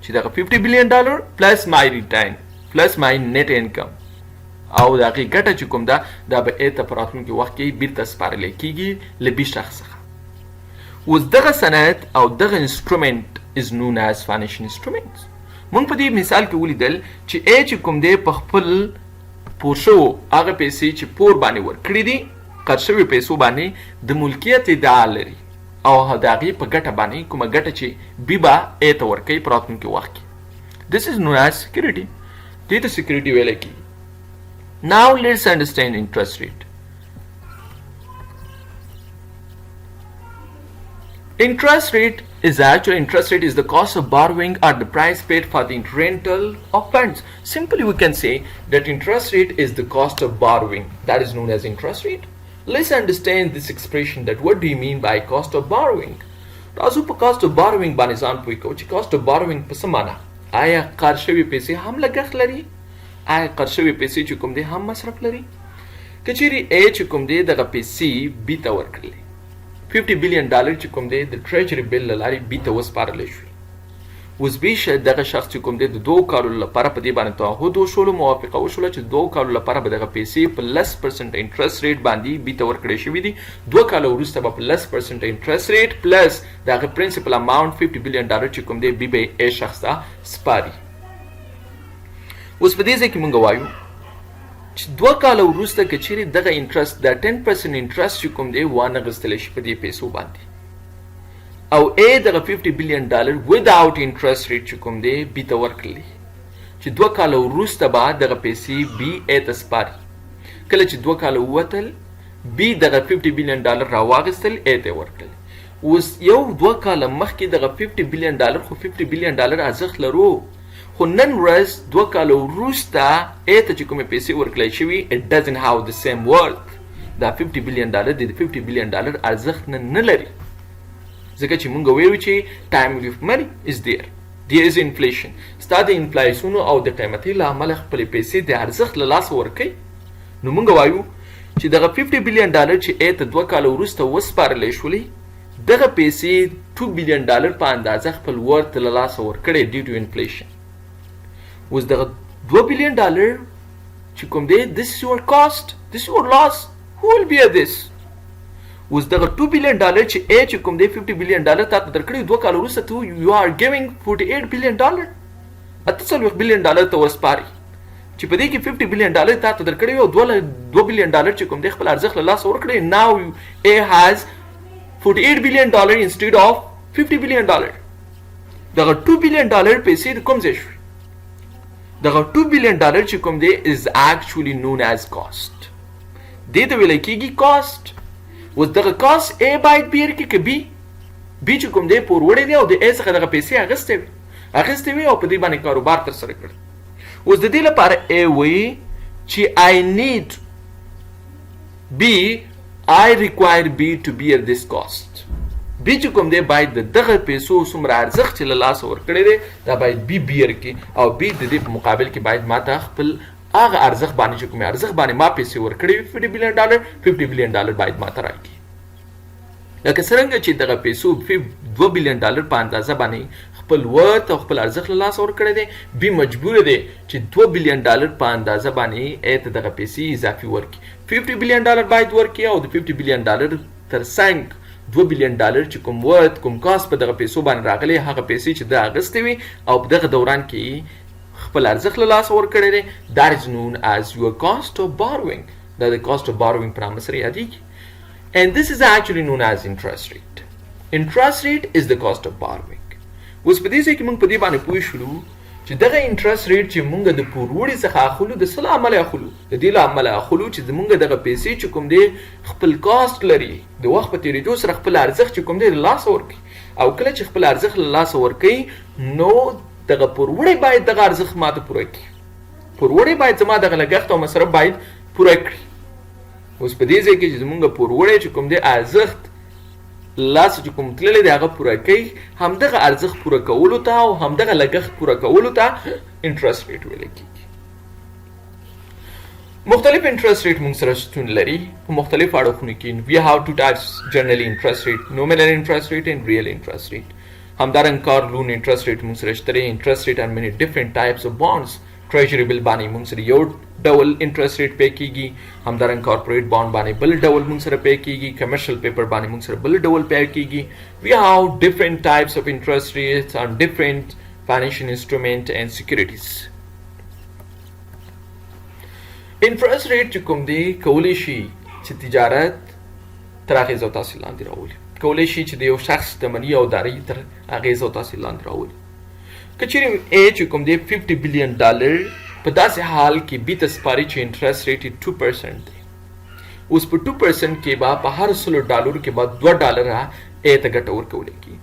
Speaker 1: چې دغه 50 بلین ډالر پلس مای ریټرن پلس مای نیټ انکم او د هغې ګټه چې کوم ده دا به A ته په راتلونکي وخت کې بیرته سپارلی کیږي له بي شخص څخه اوس دغه سند او دغه انسټرومنټ is known as financial instruments مونږ په دې مثال کې ولیدل چې A چې کوم دی په خپل پور شوو هغه پیسې چې پور باندې ورکړي دي قرض شویو پیسو باندې د ملکیت ادعا لري او د هغې په ګټه باندې کومه ګټه چې بي به A ته ورکوي په راتلونکي وخت کې this is known as security دې ته security ویلی کېږي now let's understand interest rate interest rate is the cost of borrowing or the price paid for the rental of funds simply we can say that interest rate is the cost of borrowing that is known as interest rate let's understand this expression that what do you mean by cost of borrowing تاسو په cost of borrowing باندې ځان پوه کوئ چې cost of borrowing په څه معنی آیا قرض شوي پیسې هم لګښت لري آیا قرض شوي پیسې چې کوم دی هم مصرف لري که چیرې A چې کوم دی دغه پیسې B ته ورکړلې 50 بلین ډالر چې کوم دی د ټریجري بل له لارې بي ته وسپارلی شوي. اوس بي دغه شخص چې کوم دی د 2 کالو لپاره په دې باندې تعهد وشولو، موافقه وشوله چې 2 کالو لپاره به دغه پیسې په 10% انټرست ریټ باندې بي ته ورکړی شوي دي. 2 کالو وروسته به په 10% انټرست ریټ پلس دغه پرنسپل اماونټ 50 بلین ډالر چې کوم دی بي به یې شخص ته سپاري. اوس په دې ځای کې موږ وایو چې 2 کاله وروسته که چیرې دغه انټرست د 10% انټرست چې کوم دی وانه غوښتلی شي په دې پیسو باندې، او A دغه 50 بلین ډالر without interest rate چې کوم دی B ته ورکړلی، چې 2 کاله وروسته به دغه پیسې B A ته سپاري. کله چې 2 کاله ووتل B دغه 50 بلین ډالر راواغېستل A ته ورکړل. اوس یو 2 کاله مخکې دغه 50 بلین ډالر خو 50 بلین ډالر ارزښت لرو، خو نن ورځ 2 کاله وروسته A ته چې کومې پیسې ورکړلی شوي it doesn't have the same worth. دا 50 بلین ډالر د 50 بلین ډالر ارزښت نه لري، ځکه چې مونږ ویلو چې time of money is there is inflation. ستا د انفلاسیون او د قیمتۍ له امله خپلې پیسې د ارزښت له لاسه ورکوي. نو مونږ وایو چې دغه 50 بلین ډالر چې A ته 2 کاله وروسته وسپارلی شولې، دغه پیسې 2 بلین ډالر په اندازه خپل ورت له لاسه ورکړی due to inflation. اوس دغه 2 بلین ډالر چې کوم دی this is your cost, this is your loss, who will bear this؟ اوس دغه 2 بلین ډالر چې A چې کوم دی 50 بلین ډالر تا ته درکړي، 2 کاله وروسته ته you are giving 48 بلین ډالر، 48 بلین ډالر ته وسپاري، چې په دې کې 50 بلین ډالر تا ته درکړي او 2 بلین ډالر چې کوم دی خپل ارزښت له لاسه ورکړي. now A has 48 بلین ډالر instead of 50 بلین ډالر. دغه 2 بلین ډالر پیسې د کوم ځای شوي؟ دغه 2 بلین ډالر چې کوم دی is actually known as cost. دې ته ویلی کېږي cost. اوس دغه کاست A باید بیر کې که B چې کوم دی پور وړی دی او د A څخه دغه پیسې اخیستې وي او په دې باندې کاروبار ترسره کړی. اوس د دې لپاره A وایي چې I need B, I require B to bear this cost. B چې کوم دی باید دغه پیسو څومره ارزښت چې له لاسه ورکړی دی دا باید B بیر کې، او B د دې په مقابل کې باید ماته خپل هغه ارزښت باندې چې کومې ارزښت باندې ما پیسې ورکړې وي 50 بلین ډالر 50 بلین ډالر باید ماته راکړي. لکه څرنګه چې دغه پیسو 2 بلین ډالر په اندازه باندې خپل ورت او خپل ارزښت له لاسه ورکړی دی، B مجبور دی چې 2 بلین ډالر په اندازه باندې A ته دغه پیسې اضافي ورکړي. 50 بلین ډالر باید ورکړي او د 50 بلین ډالر تر څنګ 2 بلین ډالر چې کوم ورت کوم کاست په دغه پیسو باندې راغلی، هغه پیسې چې ده اخیستې وي او په دغه دوران کې خپل ارزښت له لاسه ورکړی دی، that is known as your cost of borrowing. دا د cost of borrowing په نامه سره یادېږي. And this is actually known as interest rate. Interest rate is the cost of borrowing. اوس په دې ځای کې موږ په دې باندې پوه شولو چې دغه انټرست ریټ چې موږ د پور وړي څخه اخلو د څه له امله اخلو؟ د دې له امله اخلو چې زموږ دغه پیسې چې کوم دی خپل کاست لري، د وخت په تېرېدو سره خپل ارزښت چې کوم دی له لاسه ورکوي، او کله چې خپل ارزښت له لاسه ورکوي نو دغه پوروړی باید دغه ارزښت ماته پوره کړي، پوروړی باید زما دغه لګښت او مصرف باید پوره کړي. اوس په دې ځای کې چې زموږ پوروړی چې کوم دی ارزښت لاسه چې کوم تللی دی هغه پوره کوي، همدغه ارزښت پوره کولو ته او همدغه لګښت پوره کولو ته انټرست ریټ ویلی کېږي. مختلف انټرست ریټ موږ سره شتون لري په مختلفو اړخونو کې. we have two types generally interest rate, nominal interest rate and real interest rate. همدارنګه کار لون انټرست ریټ موږ سره شته دی. انټرست ریټ and many different types of bonds. ټریجري بل باندې موږ سره یو ډول انټرست ریټ پی کېږي، همدارنګه کارپوریټ بانډ باندې بل ډول موږ سره پی کېږي، کمرشل پیپر باندې موږ سره بل ډول پی کېږي. we have different types of interest rates on different financial instruments and securities. انټرست ریټ چې کوم دی کولی شي چې تجارت تر اغېز او تاثیر لاندې راولي، کولی شي چې د یو شخص شتمني او دارایي تر اغېز او تاثیر لاندې راولي. که چیرې A چې کوم دی 50 بلین ډالر په داسې حال کې B ته سپاري چې انټرست ریټ یې 2% دی. اوس په 2% کې به په هر 100 ډالرو کې به 2 ډالره A ته ګټه ورکولی کېږي.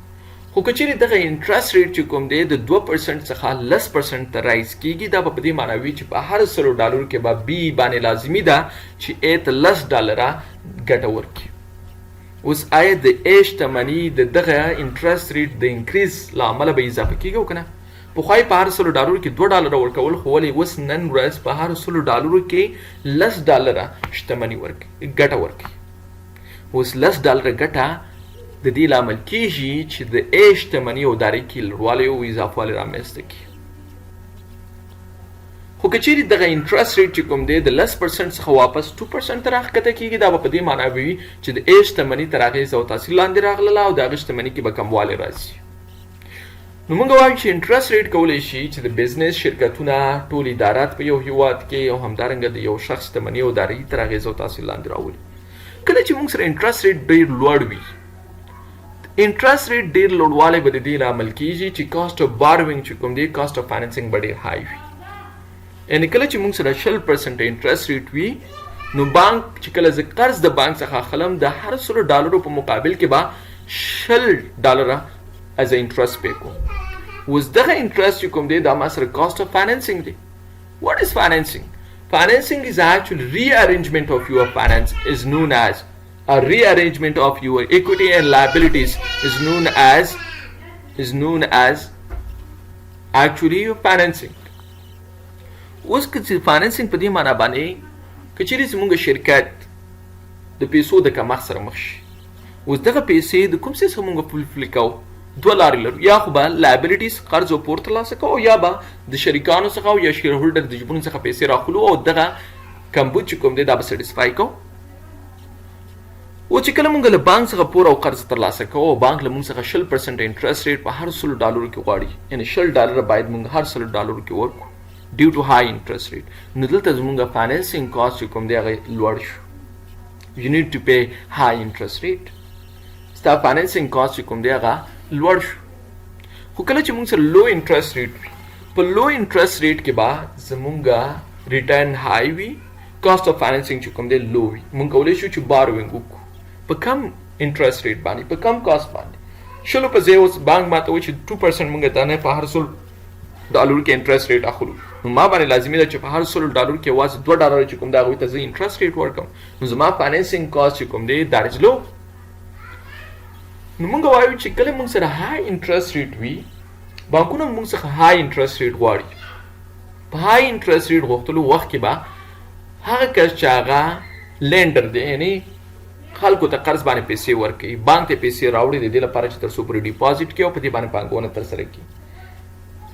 Speaker 1: خو که چیرې دغه انټرست ریټ چې کوم دی د 2% څخه 10% ته رایز کېږي، دا به په دې معنی وي چې په هر 100 ډالرو کې به B باندې لازمي ده چې A ته 10 ډالره ګټه ورکړي. اوس آیا د A شتمني د دغه انټرست ریټ د انکریز له امله به اضافه کېږي او که نه؟ پخوای په هر 100 ډالرو کې 2 ډالره ورکول، خو ولې اوس نن ورځ په هر 100 ډالرو کې 10 ډالره شتمني ګټه ورکوي. اوس 10 ډالره ګټه د دې لامل کیږي چې د ایج شتمني او دارایۍ کې لوړوالی او اضافهوالی رامنځته کړي. خو که چیرې دغه انټرست ریټ چې کوم دی د 10% څخه واپس 2% ته راښکته کیږي، دا به په دې معنا وي چې د ایج شتمني تر اغېز او تاثیر لاندې راغله او د هغې شتمني کې به کموالی راځي. نو موږ وایو چې انټرست ریټ کولی شي چې د بزنس شرکتونه ټول ادارات په یو هیواد کې او همدارنګه د یو شخص شتمني او دارایي تر اغېز او تاثیر لاندې راولي. کله چې موږ سره انټرست ریټ ډېر لوړ وي، انټرست ریټ ډېر لوړوالی به د دې لامل کیږي چې کاسټ اف باروینګ چې کوم دی، کاسټ اف فاینانسینګ به ډېر های وي. یعنې کله چې موږ سره 0% انټرست ریټ وي، نو بانک چې کله زه قرض د بانک څخه اخلم، د هر $100 په مقابل کې به $10 as a interest pay کوم. اوس دغه انټرست چې کوم دی دا ما سره کاسټ اف فاینانسینګ دی. What is financing? Financing is actually rearrangement of your finance, is known as a rearrangement of your equity and liabilities, is known as actually financing. اوس که چې فاینانسینګ په دې معنا باندې که چیرې زموږ شرکت د پیسو د کمښت سره مخ شي، اوس دغه پیسې د کوم څه څخه موږ فلفل کوو؟ دوه لارې لرو، یا خو به لایبلیټیز قرض او پور ترلاسه کوو، یا به د شریکانو څخه او یا شیر هولډر د جیبونو څخه پیسې راخلو او دغه کمبود چې کوم دی دا به سیټسفای کوو. او چې کله موږ له بانک څخه پور او قرض ترلاسه کوو او بانک له موږ څخه 0% انټرست ریټ په هر $100 کې غواړي، یعنې $10 باید موږ هر $100 کې ورکړو due to high interest rate. نو دلته زموږ فاینانسینګ کاسټ چې کوم دی هغه لوړ شو. You need to pay high interest rate. ستا فاینانسینګ کاسټ چې کوم دی هغه لوړ شو. خو کله چې موږ سره لو انټرست ریټ وي، په لو انټرست ریټ کې به زموږ ریټرن های وي، کاسټ اف فاینانسینګ چې کوم دی لو وي. موږ کولی شو چې باروینګ وکړو په کم انټرست ریټ باندې، په کم کاسټ باندې. 0 په ځای اوس بانک ماته وایي چې 2% موږ ته نه په هر $100 کې انټرست ریټ اخلو، نو ما باندې لازمي ده چې په هر $100 کې یوازې $2 چې کوم دی هغوی ته زه انټرست ریټ ورکړم. نو زما فاینانسینګ کاسټ چې کوم دی that is low. نو موږ وایو چې کله موږ سره های انټرست ریټ وي، بانکونه موږ څخه های انټرست ریټ غواړي. په های انټرست ریټ غوښتلو وخت کې به هغه کس چې هغه لینډر دی، یعنې خلکو ته قرض باندې پیسې ورکوي، بانک ته پیسې راوړي د دې لپاره چې تر څو پورې ډیپازټ کړي او په دې باندې پانګونه ترسره کړي.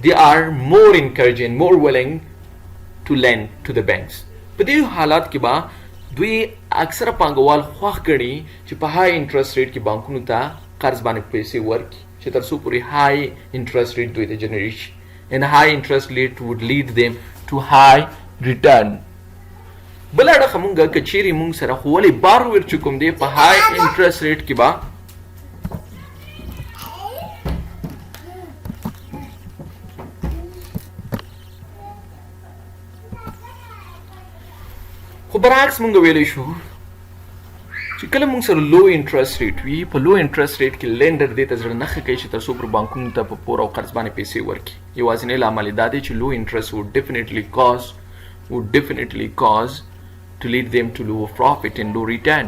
Speaker 1: They are more encouraging, more willing to lend to the banks. په دې حالات کې به دوی اکثره پانګوال خوښ ګڼي چې په های انټرست ریټ کې بانکونو ته قرض باندې پیسې ورکړي چې تر څو پورې های انټرست ریټ دوی ته جنریټ شي. And high interest rate would lead them to high return. بل اړخه مونږ که چیرې مونږ سره خو ولې بارویر چې کوم دی په های انټرست ریټ کې به خو برعکس مونږ ویلی شو چې کله مونږ سره لو انټرست ریټ وي، په لو انټرست ریټ کې لینډر دې ته زړه نه ښه کوي چې تر څو پر بانکونو ته په پور او قرض باندې پیسې ورکړي. یوازینی لامل یې دا دی چې لو انټرست would definitely cause to lead them to low profit and low return.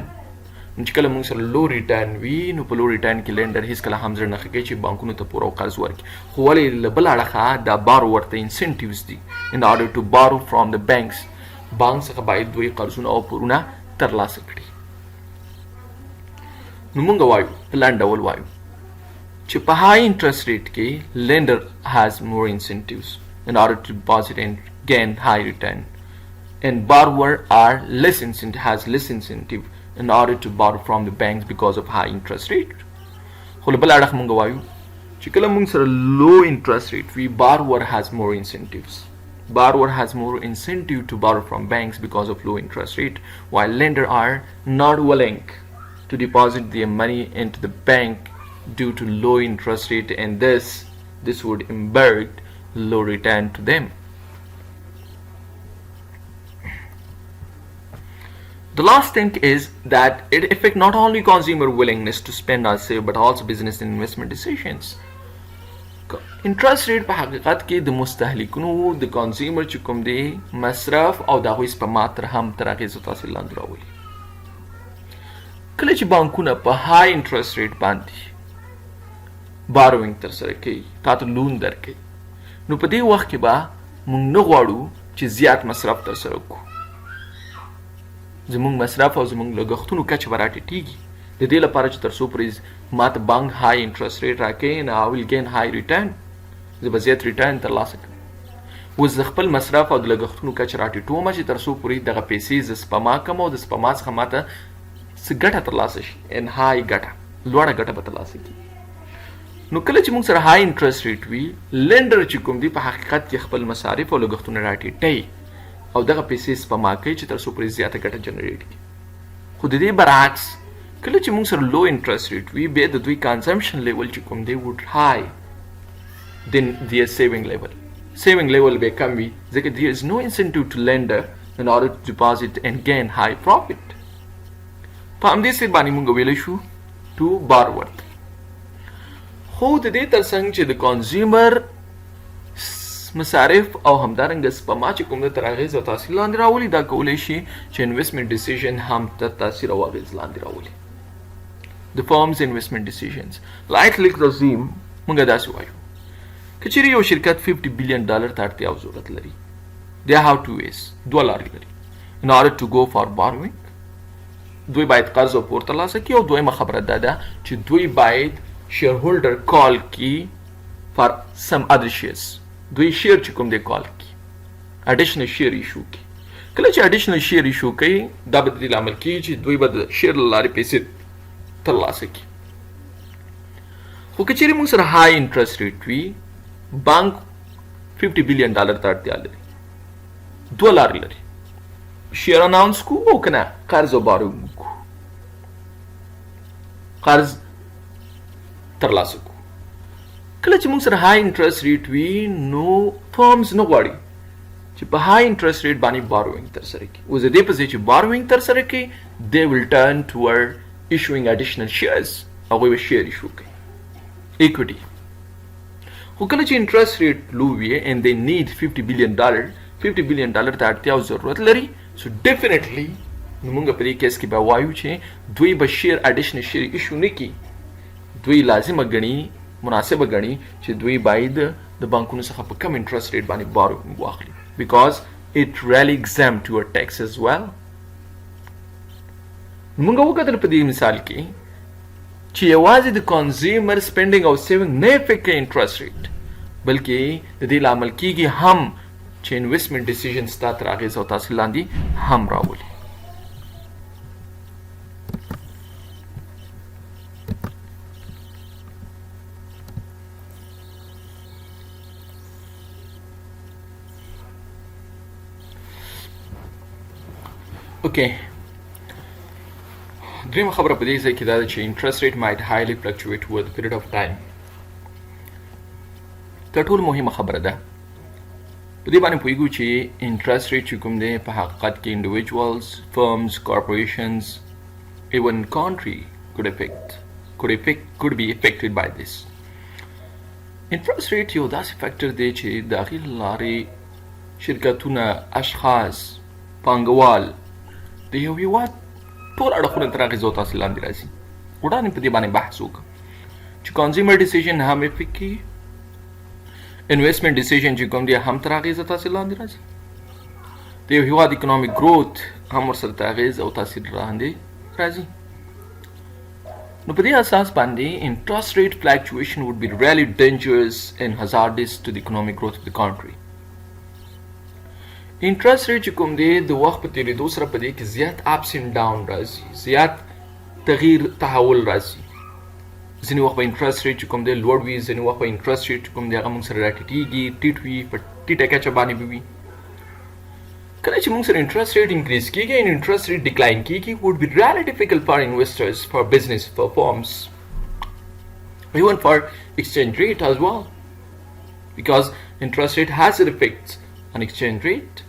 Speaker 1: نو چې کله مونږ سره لو ریټرن وي، نو په لو ریټرن کې لینډر هیڅکله هم زړه نه ښه کوي چې بانکونو ته پور او قرض ورکړي. خو ولې له بل اړخه دا باروور ته انسینټیوز دي in order to borrow from the banks. بانک څخه باید دوی قرضونه او پورونه ترلاسه کړي. نو مونږ وایو په لنډ ډول وایو چې په های انټرست ریټ کې lender has more incentives in order to deposit and gain high return, and borrower has less incentive in order to borrow from the banks because of high interest rate. خو له بل اړخ مونږ وایو چې کله مونږ سره low interest rate وي، borrower has more incentives. Borrower has more incentive to borrow from banks because of low interest rate, while lender are not willing to deposit their money into the bank due to low interest rate, and this would impact low return to them. The last thing is that it affects not only consumer willingness to spend or save, but also business and investment decisions. انټرست ریټ په حقیقت کې د مستهلکونو د کنزیومر چې کوم دی مصرف او د هغوی سپما تر هم تر اغېز او تاثیر لاندې راولي. کله چې بانکونه په های انټرست ریټ باندې باروینګ ترسره کوي، تا ته لون درکوي، نو په دې وخت کې به موږ نه غواړو چې زیات مصرف ترسره کړو. زموږ مصرف او زموږ لګښتونو کچه به راټیټېږي. د دې لپاره چې تر څو پورې ما ته بانک های انټرست ریټ راکوي نو I will gain high return، زه به زیات ریټرن ترلاسه کړم. اوس د خپل مصرف او د لګښتونو کچه راټیټومه چې تر څو پورې دغه پیسې زه سپما کړم او د سپما څخه ما ته څه ګټه ترلاسه شي، ان های ګټه، لوړه ګټه به ترلاسه کړي. نو کله چې موږ سره های انټرست ریټ وي، لینډر چې کوم دی په حقیقت کې خپل مصارف او لګښتونه راټیټوي او دغه پیسې سپما کوي چې تر څو پورې زیاته ګټه جنریټ کړي. خو د دې برعکس کله چې موږ سره لو انټرست ریټ وي، بیا د دوی کنزمپشن لیول چې کوم دی وډ های دین their saving level. Saving level به کم وي ځکه there is no incentive to lender in order to deposit and gain high profit. په همدې سره باندې موږ ویلی شو to borrower. خو د دې ترڅنګ چې د کنزیومر مصارف او همدارنګه سپما چې کوم د تر اغېز او تاثیر لاندې راولي، دا کولی شي چې انویسټمنټ ډیسیژن هم تر تاثیر او اغېز لاندې راولي. د فرمز انویسټمنټ ډیسیژنز لایک لیکرزیم موږ داسې وایو که چیرې یو شرکت $50 billion ته اړتیا او ضرورت لري، they have two ways، دوه لارې لري in order to go for borrowing. دوی باید قرض او پور ترلاسه کړي او دویمه خبره دا ده چې دوی باید شیر هولډر کال کی فار سم ادر شیرز. دوی شیر چې کوم دی کال کی اډیشنل شیر ایشو کی. کله چې اډیشنل شیر ایشو کوي دا به د دې لامل کیږي چې دوی به د شیر له لارې پیسې ترلاسه کړي. خو که چیرې موږ سره های انټرست ریټ وي، بانک $50 billion ته اړتیا لري، دوه لارې لري، شیر اناونس کو او که نه قرض او بارو کو، قرض ترلاسه کو. کله چې موږ سره های انټرست ریټ وي نو فرمز نه غواړي چې په های انټرست ریټ باندې بارونګ ترسره کړي. اوس د دې په ځای چې بارونګ ترسره کړي they will turn toward issuing additional shares. هغوی به شیر ایشو کوي، equity. خو کله چې انټرست ریټ لو وي and they need $50 billion ته اړتیا او ضرورت لري، so definitely نو موږ په دې کیس کې به وایو چې دوی به شیر اډیشنل شیر ایشو نه کړي. دوی لازمه ګڼي، مناسبه ګڼي چې دوی باید د بانکونو څخه په کم انټرست ریټ باندې بارونګ واخلي because it really exempt your tax as well. موږ وکتل په دې مثال کې چې یوازې د کنزیومر سپینډینګ او سیوینګ نه افیکټ کوي انټرست ریټ، بلکې د دې لامل کېږي هم چې انویسټمنټ ډیسیژن ستا تر اغېز او تاثیر لاندې هم راولي. اوکې، درېیمه خبره په دې ځای کې دا ده چې انټرست ریټ might highly fluctuate over the period of time. تر ټولو مهمه خبره ده په دې باندې پوهېږو چې انټرست ریټ چې کوم دی په حقیقت کې انډیویجوالز، فرمز، کارپوریشنز، even country could be affected by this. انټرست ریټ یو داسې فیکټر دی چې د هغې له لارې شرکتونه، اشخاص، پانګوال د یو هېواد ټول اړخونه تر اغېز او تاثیر لاندې راځي. وړاندې په دې باندې بحث وکړو چې کنزیومر ډیسیژن هم افیکټ کېږي، انویسټمنټ ډیسیژن چې کوم دی هم تر اغېز او تاثیر لاندې راځي، د یو هېواد اکنامک گروت هم ورسره تر اغېز او تاثیر لاندې راځي. نو په دې اساس باندې انټرست ریټ فلکچویشن would be really dangerous and hazardous to the economic growth of the country. انټرست ریټ چې کوم دی د وخت په تېرېدو سره په دې کې زیات اپس اینډ ډاون راځي، زیات تغییر تحول راځي. ځینې وخت به انټرست ریټ چې کوم دی لوړ وي، ځینې وخت به انټرست ریټ چې کوم دی هغه موږ سره راټیټېږي، ټیټ وي، په ټیټه کچه باندې به وي. کله چې موږ سره انټرست ریټ انکریز کېږي and انټرست ریټ ډکلاین کېږي would be really difficult for investors, for business, for firms, even for exchange rate as well, because interest rate has an effect on exchange rate.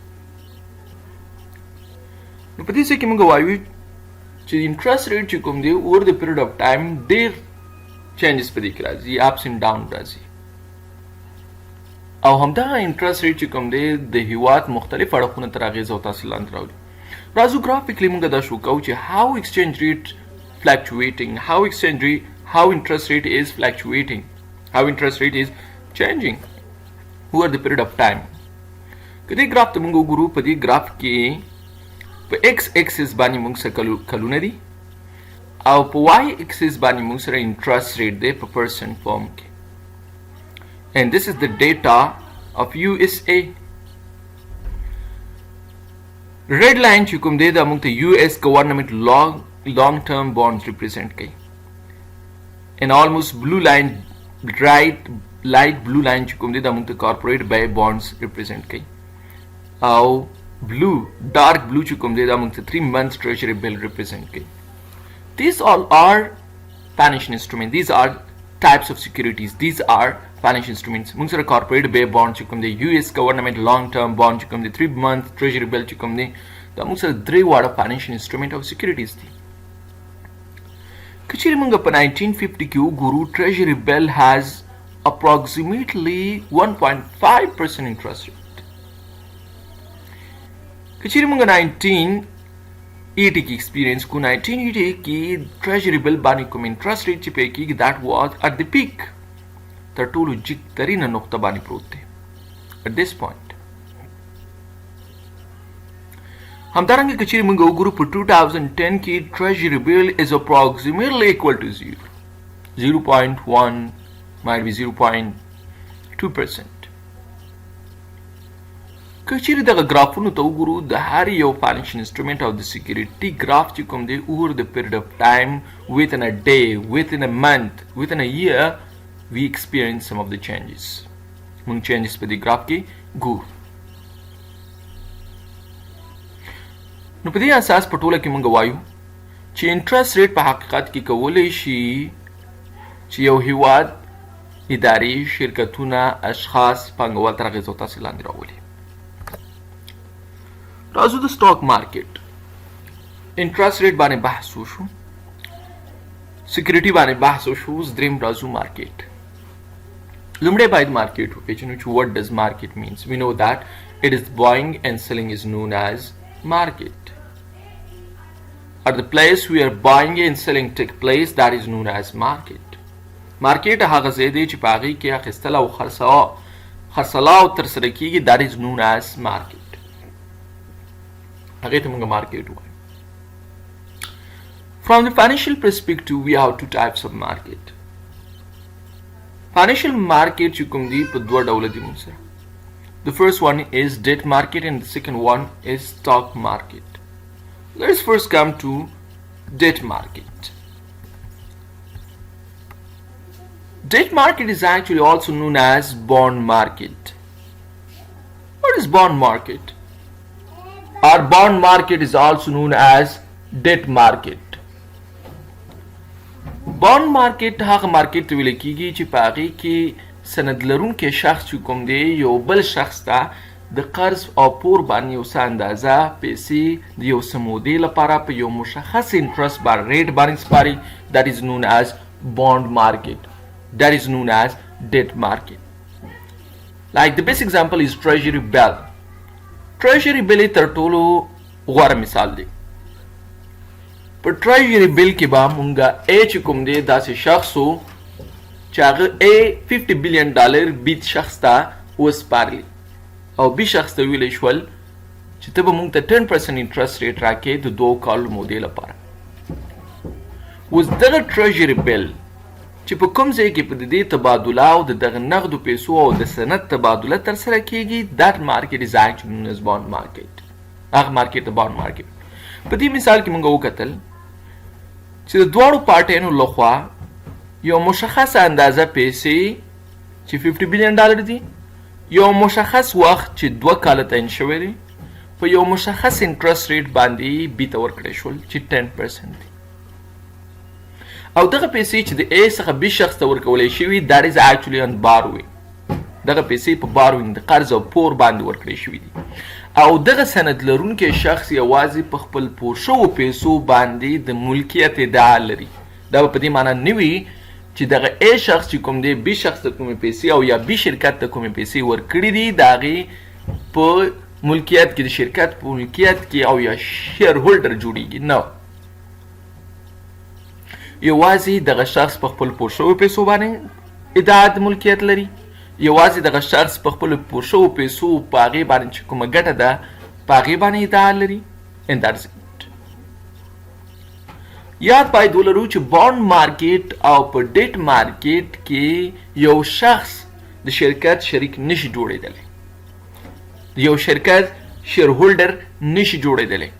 Speaker 1: نو په دې ځای کې موږ وایو چې انټرست ریټ چې کوم دی اوور د پیریډ اف ټایم ډېر چینجز په دې کې راځي، اپس اینډ ډاون راځي. او همدغه انټرست ریټ چې کوم دی د هېواد مختلف اړخونه تر اغېز او تاثیر لاندې راولي. راځو ګرافیکلی موږ دا شو کوو چې how exchange rate fluctuating, how interest rate is fluctuating, how interest rate is changing over the period of time. که دې ګراف ته موږ وګورو، په دې ګراف کې په ایکس ایکسس باندې موږ څه کلونه دي او په y axis باندې موږ سره interest rate دی په percent form کې. And this is the data of USA. Red line چې کوم دی دا موږ ته US government long term bonds represent کوي. And almost blue line light blue line چې کوم دی دا موږ ته corporate buy bonds represent کوي. او dark blue چې کوم دی دا موږ ته 3 month treasury bill represent کوي. These all are financial instruments. These are types of securities. These are financial instruments. موږ سره corporate buy bond چې کوم دی US government long term bond چې کوم دی 3 month treasury bill چې کوم دی دا موږ سره درې واړه financial instrument او securities دي. کچېرې موږ په 1950 کې وګورو treasury bill has approximately 1.5% interest rate. کچېرې موږ 1980 کې experience کو 1980 کې treasury bill باندې کوم interest rate چې پې کېږي that was at the peak تر ټولو جګ ترینه نقطه باندې پروت دی at this point. همدارنګه کچېرې موږ وګورو په 2010 کې treasury bill is approximately equal to 0.1 might be 0.2%. کچېرې دغه ګرافونو ته وګورو د هر یو financial instrument او د security graph چې کوم دی over the period of time within a day within a month within a year we experience some of the changes. موږ changes په دې graph کې ګورو. نو په دې اساس په ټوله کې موږ وایو چې interest rate په حقیقت کې کولی شي چې یو هیواد ادارې شرکتونه اشخاص پانګوال تر اغېزو تاسې لاندې راولي. راځو د stock market interest rate باندې بحث وشو security باندې بحث وشو اوس دریم راځو market. لومړی باید market وپېژنو چې what does market means. We know that it is buying and selling is known as market. At the place where buying and selling take place that is known as market. Market هغه ځای دی چې په هغې کې اخیستل او خرڅلاو ترسره کېږي that is known as market. هغې ته موږ market وایو. From the financial perspective we have two types of market. Financial market چې کوم دی په دوه ډوله دي موږ سره. The first one is debt market and the second one is stock market. Let's first come to debt market. Debt market is actually also known as bond market. What is bond market? Our bond market is also known as debt market. Bond market هغه مارکیټ ته ویل کېږي چې په هغې کې سند لرونکی شخص چې کوم دی یو بل شخص ته د قرض او پور باندې یو څه اندازه پیسې د یو څه مودې لپاره په یو مشخص انټرست ریټ باندې سپاري. that is known as bond market. that is known as debt market. Like the best example is treasury bill. treasury bill تر ټولو غوره مثال دی. په treasury bill کې به مونږه چې کوم دی داسې شخص و چې هغه $50 billion بي شخص ته وسپارلی او بي شخص ته ویلی شول چې ته به مونږ ته 10% انټرست ریټ راکې د 2 کالو مودې لپاره. اوس دغه treasury bill چې په کوم ځای کې په دې تبادله او دغه نغدو پیسو او د سند تبادله ترسره کېږي that market is actually known as bond market. هغه مارکیټ د bond market. په دې مثال کې موږ وکتل چې د دواړو پارټیانو لخوا یو مشخص اندازه پیسې چې $50 billion دي یو مشخص وخت چې 2 کاله تعین شوی دی په یو مشخص انټرست ریټ باندې بي ته ورکړی شول چې 10% دی. او دغه پیسې چې د څخه بي شخص ته ورکولی شوي that is actually on borrowing. دغه پیسې په borrowing د قرض او پور باندې ورکړی شوي دي او دغه سند لرونکی شخص یوازې په خپل پور شوو پیسو باندې د ملکیت ادعا لري. دا په دې معنی نه وي چې دغه شخص چې کوم دی بي شخص ته کومې پیسې او یا بي شرکت ته کومې پیسې ورکړي دي د هغې په ملکیت کې د شرکت په ملکیت کې او یا شیر هولډر جوړیږي نه. یوازې دغه شخص په خپل پور شوو پیسو باندې ادعا د ملکیت لري. یوازې دغه شخص په خپل پور شوو پیسو په هغې باندې چې کومه ګټه ده په هغې باندې ادعا لري and that's it. یاد باید ولرو چې بانډ مارکیټ او په ډیټ مارکیټ کې یو شخص د شرکت شریک نشي جوړېدلی، یو شرکت شیر هولډر نشي جوړېدلی،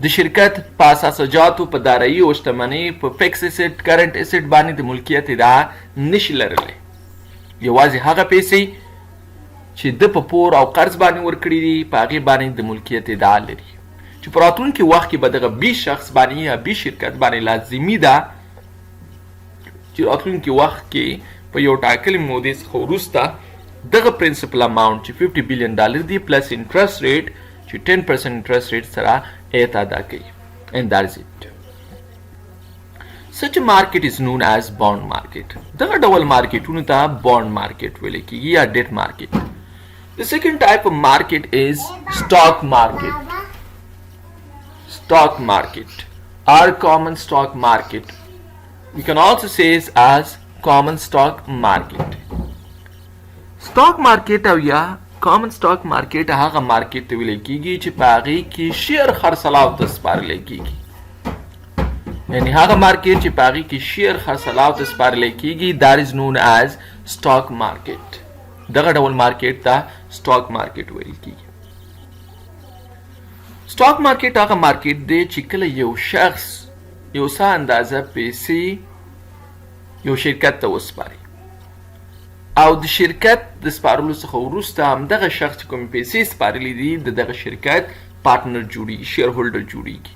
Speaker 1: د شرکت په اساسجاتو، په دارایي او شتمنۍ، په فکس اسټ، کرنٹ اسټ باندې د ملکیت ادعا نشي لرلی. یوازې هغه پیسې چې د په پور او قرض باندې ورکړي دي په هغې باندې د ملکیت ادعا لري، چې په راتلونکي وخت کې به دغه بي شخص باندې یا بي شرکت باندې لازمي ده چې راتلونکي وخت کې په یو ټاکلې مودې څخه وروسته دغه پرنسپل اماونټ چې $50 بلین دی پلس انټرست ریټ چې 10% انټرست ریټ سره ایت ادا کوي. And that is it. Such a market is known as bond market. دغه ډول مارکیټونو ته bond market ویل کېږي یا debt market. The second type of market is stock market. Stock market or common stock market. We can also say it as common stock market. Stock market او یا common stock market هغه مارکیټ ته ویل کېږي چې په هغې کې شیر خرڅلاو ته سپارلی کېږي، یعنی هغه مارکیټ چې په هغې کې شیر خرڅلاو ته سپارلی کېږي that is known as stock market. دغه ډول مارکیټ ته stock market ویل کېږي. سټاک مارکیټ هغه مارکیټ دی چې کله یو شخص یو څه اندازه پیسې یو شرکت ته وسپاري او د شرکت د سپارلو څخه وروسته همدغه شخص چې کومې پیسې سپارلي دي د دغه شرکت پارټنر جوړیږي، شیر هولډر جوړیږي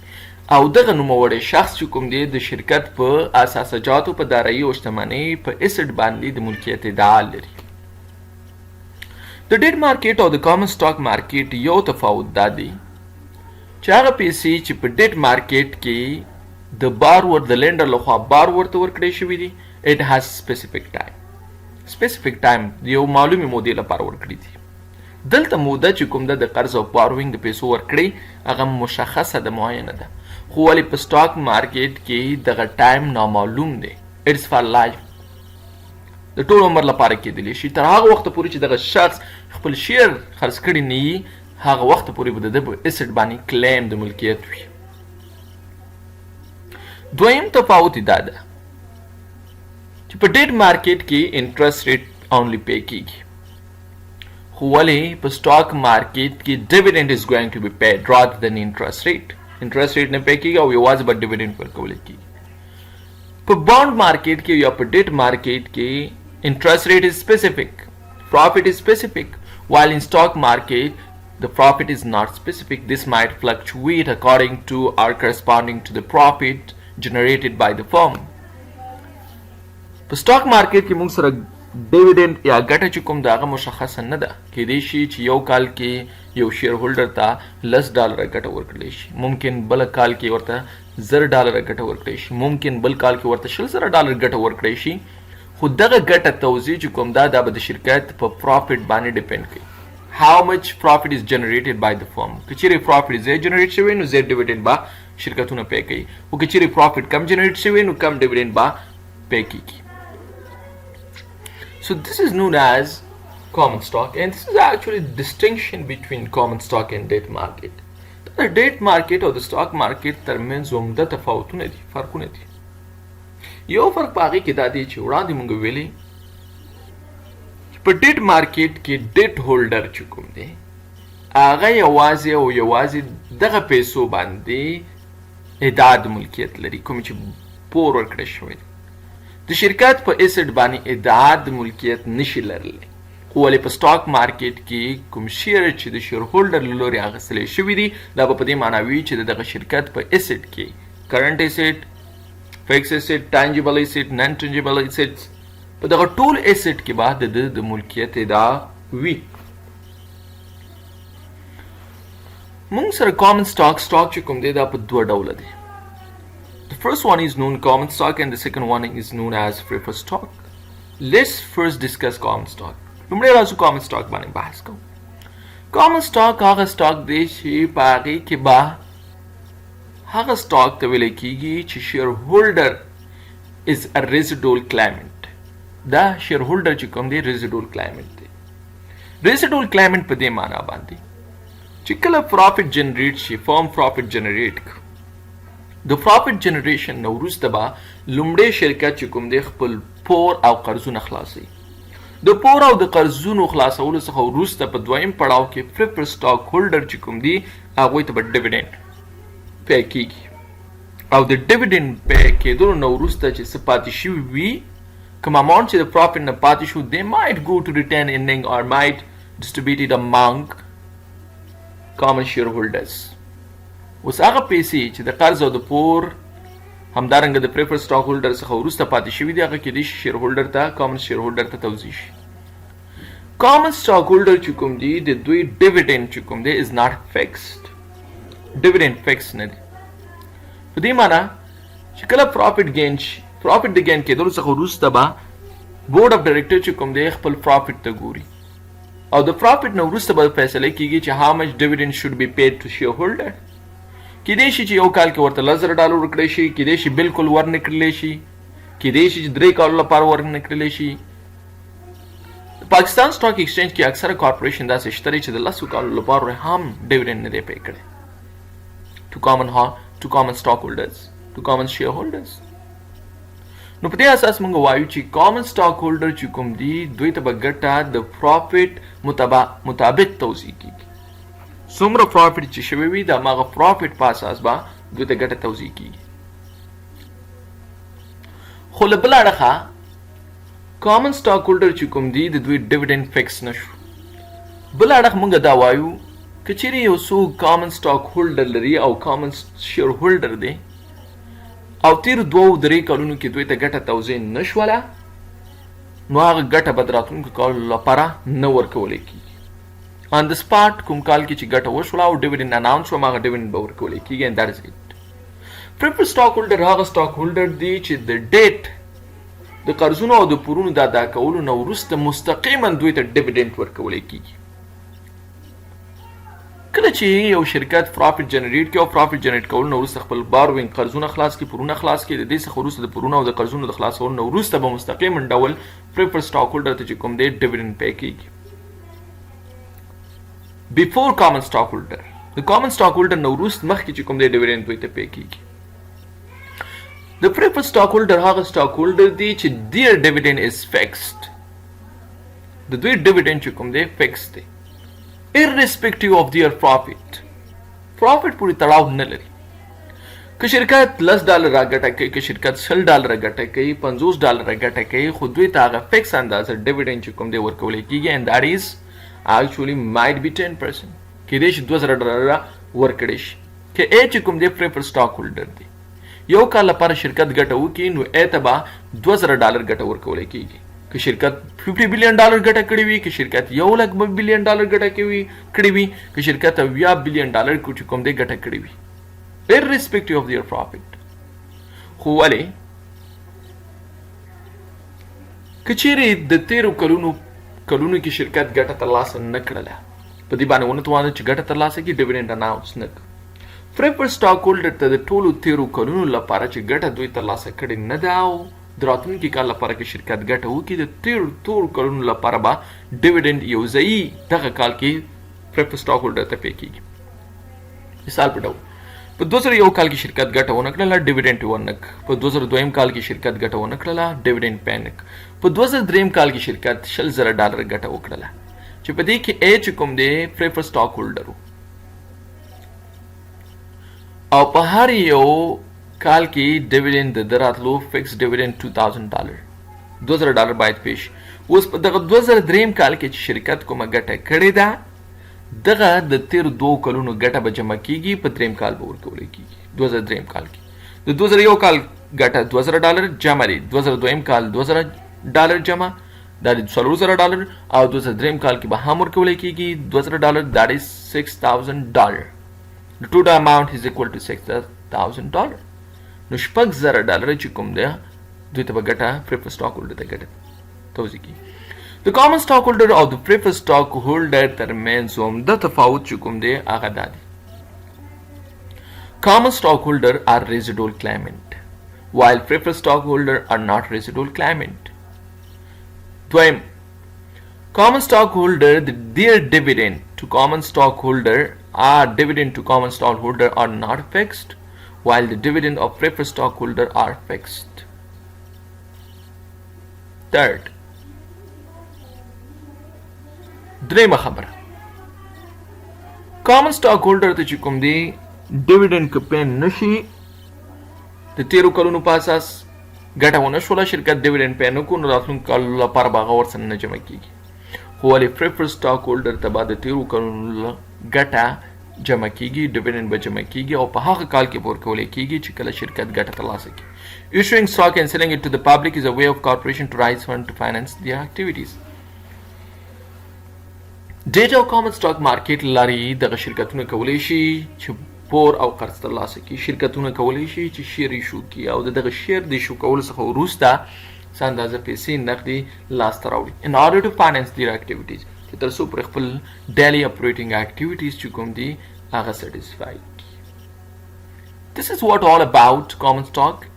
Speaker 1: او دغه نوموړی شخص چې کوم دی د شرکت په اساسجاتو، په دارایي او شتمنۍ، په اسټ باندې د ملکیت ادعا لري. د ډیټ مارکیټ او د کامن سټاک مارکیټ یو تفاوت دا دی چې هغه پیسې چې په ډیټ مارکیټ کې د بارور د لینډر لخوا بارور ته ورکړی شوي دي اټ هاز سپیسیفیک ټایم د یو معلومې مودې لپاره ورکړي دي. دلته موده چې کوم ده د قرض او باروینګ د پیسو ورکړی هغه مشخصه ده، معینه ده، خو ولې په سټاک مارکیټ کې دغه ټایم نامعلوم دی. اټس فار لایف، د ټول عمر لپاره کېدلی شي تر هغه وخته پورې چې دغه شخص خپل شیر خرڅ کړی نه وي هغه وخت پورې به د ده په اسټ باندې کلیم د ملکیت وي. دویم تفاوت دا ده چې په ډیټ مارکیټ کې انټرست ریټ اونلی پے کېږي، خو ولې په سټاک مارکیټ کې ډیویډنډ از ګوینګ ټو بی پیډ رادر دین انټرست ریټ. انټرست ریټ نه پے کېږي او یوازې به ډیویډنډ ورکولی کېږي. په بانډ مارکیټ کې یا په ډیټ مارکیټ کې انټرست ریټ از سپیسیفک، پروفیټ از سپیسیفک، while in stock market the profit is not specific. This might fluctuate according to or corresponding to the profit generated by the firm. په سټاک مارکیټ کې موږ سره ډیویډنډ یا ګټه چې کوم د هغه مشخصه نه ده. کیدای شي چې یو کال کې یو شیر هولډر ته $10 ګټه ورکړلی شي، ممکن بل کال کې ورته $1,000 ګټه ورکړی شي، ممکن بل کال کې ورته $1,000 ګټه ورکړی شي، خو دغه ګټه توزیع چې کوم دا به د شرکت په پروفیټ باندې ډیپینډ کوي. How much profit is generated by the firm. کچېرې پروفیټ زیات جنریټ شوی نو زیات ډیویډنډ به شرکتونه پے کوي، او کچېرې پروفیټ کم جنریټ شوی نو کم ډیویډنډ به پے کېږي. So this is known as common stock, and this is actually the distinction between common stock and debt market. د debt market او د stock market ترمنځ عمده تفاوتونه دي، فرقونه دي. یو فرق په هغې کې دا دی چې وړاندې موږ ویلي په ډیټ مارکیټ کې ډیټ هولډر چې کوم دی هغه یوازې او یوازې دغه پیسو باندې ادعا د ملکیت لري، کوم چې پور ورکړی شوی دی. د شرکت په اسټ باندې ادعا د ملکیت نشي لرلی، خو ولې په سټاک مارکیټ کې کوم شیر چې د شیر هولډر له لورې اخیستلی شوي دي دا به په دې معنا وي چې د دغه شرکت په اسټ کې کرنټ اسټ، فکس اسټ، ټانجیبل اسټ، نن ټانجیبل اسټ، په دغه ټول اسټ کې به د ملکیت ادعا وي. موږ سره کامن سټاک چې کوم دی دا په دوه ډوله دی. The first one is known common stock and the second one is known as preferred stock. Let's first discuss common stock. لومړی راځو common stock باندې بحث کوو. common stock هغه سټاک دی چې په هغې کې به هغه سټاک ته ویلی کېږي چې شیر هولډر is a residual claimant. دا شیر هولډر چې کوم دی ریزیډول کلایمنټ دی. ریزیډول کلایمنټ په دې معنا باندې چې کله پروفیټ جنریټ شي، فرم پروفیټ جنریټ د پروفیټ جنریشن نو وروسته به لومړی شرکت چې کوم دی خپل پور او قرضونه خلاصوي. د پور او د قرضونو خلاصولو څخه وروسته په دویم پړاو کې پریفر سټاک هولډر چې کوم دی هغوی ته به ډیویډنډ پی کیږي او د ډیویډنډ پی کېدلو نه وروسته چې څه پاتې شوي وي کوم اماونټ چې د پروفیټ نه پاتې شو they might go to return earning or might distribute it among common shareholders. اوس هغه پیسې چې د قرض او د پور همدارنګه د پریفر سټاک هولډر څخه وروسته پاتې شوي دي هغه کېدای شي شیر هولډر ته کامن شیر هولډر ته توزیع شي. کامن سټاک هولډر چې کوم دي د دوی ډیویډنډ چې کوم دی از ناٹ فکسډ. ډیویډنډ فکس نه دی په دې معنی چې کله پروفیټ ګین شي پروفیټ د ګین کېدلو څخه وروسته به بورډ اف ډایرکټر چې کوم دی خپل پروفیټ ته ګوري او د پروفیټ نه وروسته به فیصله کیږي چې how much dividend should be paid to shareholder. کېدای شي چې یو کال کې ورته $10,000 ورکړی شي، کېدای شي بالکل ورنه کړلی شي، کېدای شي چې 3 کالو لپاره ورنه کړلی شي. پاکستان سټاک ایکسچینج کې اکثره کارپوریشن داسې شته چې د 10 کالو لپاره هم ډیویډنډ نه دی پی کړی to common stockholders, to common shareholders. نو په دې اساس موږ وایو چې common stockholder چې کوم دي دوی ته به ګټه د پروفیټ مطابق توزیع کیږي. څومره پروفیټ چې شوی وي د هغه پروفیټ په اساس به دوی ته ګټه توزیع کیږي. خو له بل اړخه common stockholder چې کوم دي د دوی ډیویډنډ فکس نشو. بل اړخ موږ دا وایو که چیرې یو څوک کامن سټاک هولډر لري او کامن شیر هولډر دی او تیر 2-3 کلونو کې دوی ته ګټه توزیع نشوله نو هغه ګټه به د راتلونکو کالو لپاره نه ورکولی کېږي. آن د سپاټ کوم کال کې چې ګټه وشوله او ډیویډنډ اناونس شو هغه ډیویډنډ به ورکولی کېږي and that is it. پریفر سټاک هولډر هغه سټاک هولډر دی چې د ډیټ د قرضونو او د پورونو د ادا کولو نه وروسته مستقیما دوی ته ډیویډنډ ورکولی کېږي. کله چې یو شرکت پروفیټ جنریټ کوي او پروفیټ جنریټ کول نو وروسته خپل باروینګ قرضونه خلاص کړي پورونه خلاص کړي د دې څخه وروسته د پورونو او د قرضونو د خلاصولو نو وروسته به مستقیما ډول پریفر سټاک هولډر ته چې کوم دی ډیویډنډ پی کیږي. بیفور کامن سټاک هولډر د کامن سټاک هولډر نو وروسته مخکې چې کوم دی ډیویډنډ دوی ته پی کیږي. د پریفر سټاک هولډر هغه سټاک هولډر دی چې their dividend is fixed. د دوی ډیویډنډ چې کوم دی فکس دی irrespective of their profit پورې تړاو نه لري. که شرکت $10 راګټه کوي، که شرکت $100 راګټه کوي، $50 راګټه کوي، خو دوی ته هغه فکس اندازه ډیویډنډ چې کوم دی ورکولی کېږي and that is actually might be 10%. کېدای شي $2,000 ورکړی شي که چې کوم دی پریفر سټاک هولډر دی. یو کال لپاره شرکت ګټه وکړي نو ته به $2,000 ګټه ورکولی کېږي. که شرکت $50 بلین ګټه کړې وي، که شرکت $1 بلین ګټه کړې وي، که شرکت $20 بلین چې کوم دی ګټه کړې وي irrespective of their profit. خو ولې که چیرې د تیرو کلونو کې شرکت ګټه ترلاسه نه کړله په دې باندې ونه توانه چې ګټه ترلاسه کړي ډیویډنډ اناونس نه کړ. پریفر سټاک هولډر ته د ټولو تیرو کلونو لپاره چې ګټه دوی ترلاسه کړې نه ده او د راتلونکي کال لپاره کې شرکت ګټه وکړي د تیرو کلونو لپاره به ډیویډنډ یو ځایي دغه کال کې پریفر سټاک هولډر ته پی کېږي. مثال په ډول په 2001 کال کې شرکت ګټه ونه کړله ډیویډنډ یې ورنه کړ. په 2002 کال کې شرکت ګټه ونه کړله ډیویډنډ پی نه کړ. په 2003 کال کې شرکت $100,000 ګټه وکړله چې په دې کې چې کوم دی پریفر سټاک هولډر او په هر یو کال کې ډیویډنډ د راتلو فکس ډیویډنډ $2,000 باید پیش. اوس په دغه 2003 کال کې چې شرکت کومه ګټه کړې ده دغه د تیرو 2 کلونو ګټه به جمع کیږي په 3 کال به ورکولی کیږي. 2003 کال کې د 2001 کال ګټه $2,000 جمع دی، 2002 کال $2,000 جمع دا د $4,000 او 2003 کال کې به هم ورکولی کیږي $2,000 that is $6,000. The total amount is equal to $6,000. نو $6,000 چې کوم دی دوی ته به ګټه پریفر سټاک هولډر ته ګټه توزیع کیږي. د کامن سټاک هولډر او د پریفر سټاک هولډر ترمنځ عمده تفاوت چې کوم دی هغه دا دی. Common stockholder are residual claimant while preferred stockholder are not residual claimant. دویم common stockholder their dividend to common stockholder are not fixed while the dividend of preferred stockholder are fixed. Third, درېمه خبره common stockholder ته چې کوم دی ډیویډند که پې نشي د تیرو کلونو په اساس ګټه ونه شوله شرکت ډیویډند پې نه کړو نو راتلونکي کال لپاره به هغه ورسره نه جمع کیږي خو ولې preferred stockholder ته به د تیرو کلونو ګټه جمع کیږي ډیویډند به جمع کیږي او په هغه کال کې ورکولی کیږي چې کله شرکت ګټه ترلاسه کړي. Issuing stock and selling it to the public is a way of corporation to raise funds to finance their activities. Data او common stock market لري دغه شرکتونه کولی شي چې پور او قرض ترلاسه کړي. شرکتونه کولی شي چې شیر ایشو کړي او دغه شیر د ایشو کولو څخه وروسته څه اندازه پیسې نقدي لاسته راوړي in order to finance their activities چې تر څو پر خپل daily operating activities چې کوم دي هغه satisfy کړي. This is what all about common stock,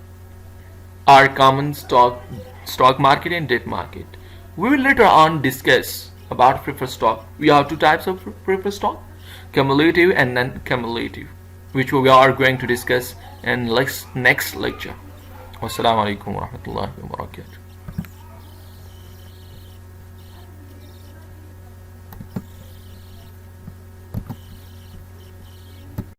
Speaker 1: our common stock market and debt market. We will later on discuss about preferred stock. We have two types of preferred stock, cumulative and non-cumulative, which we are going to discuss in next lecture. Wassalamu alaikum wa rahmatullahi wa barakatuh.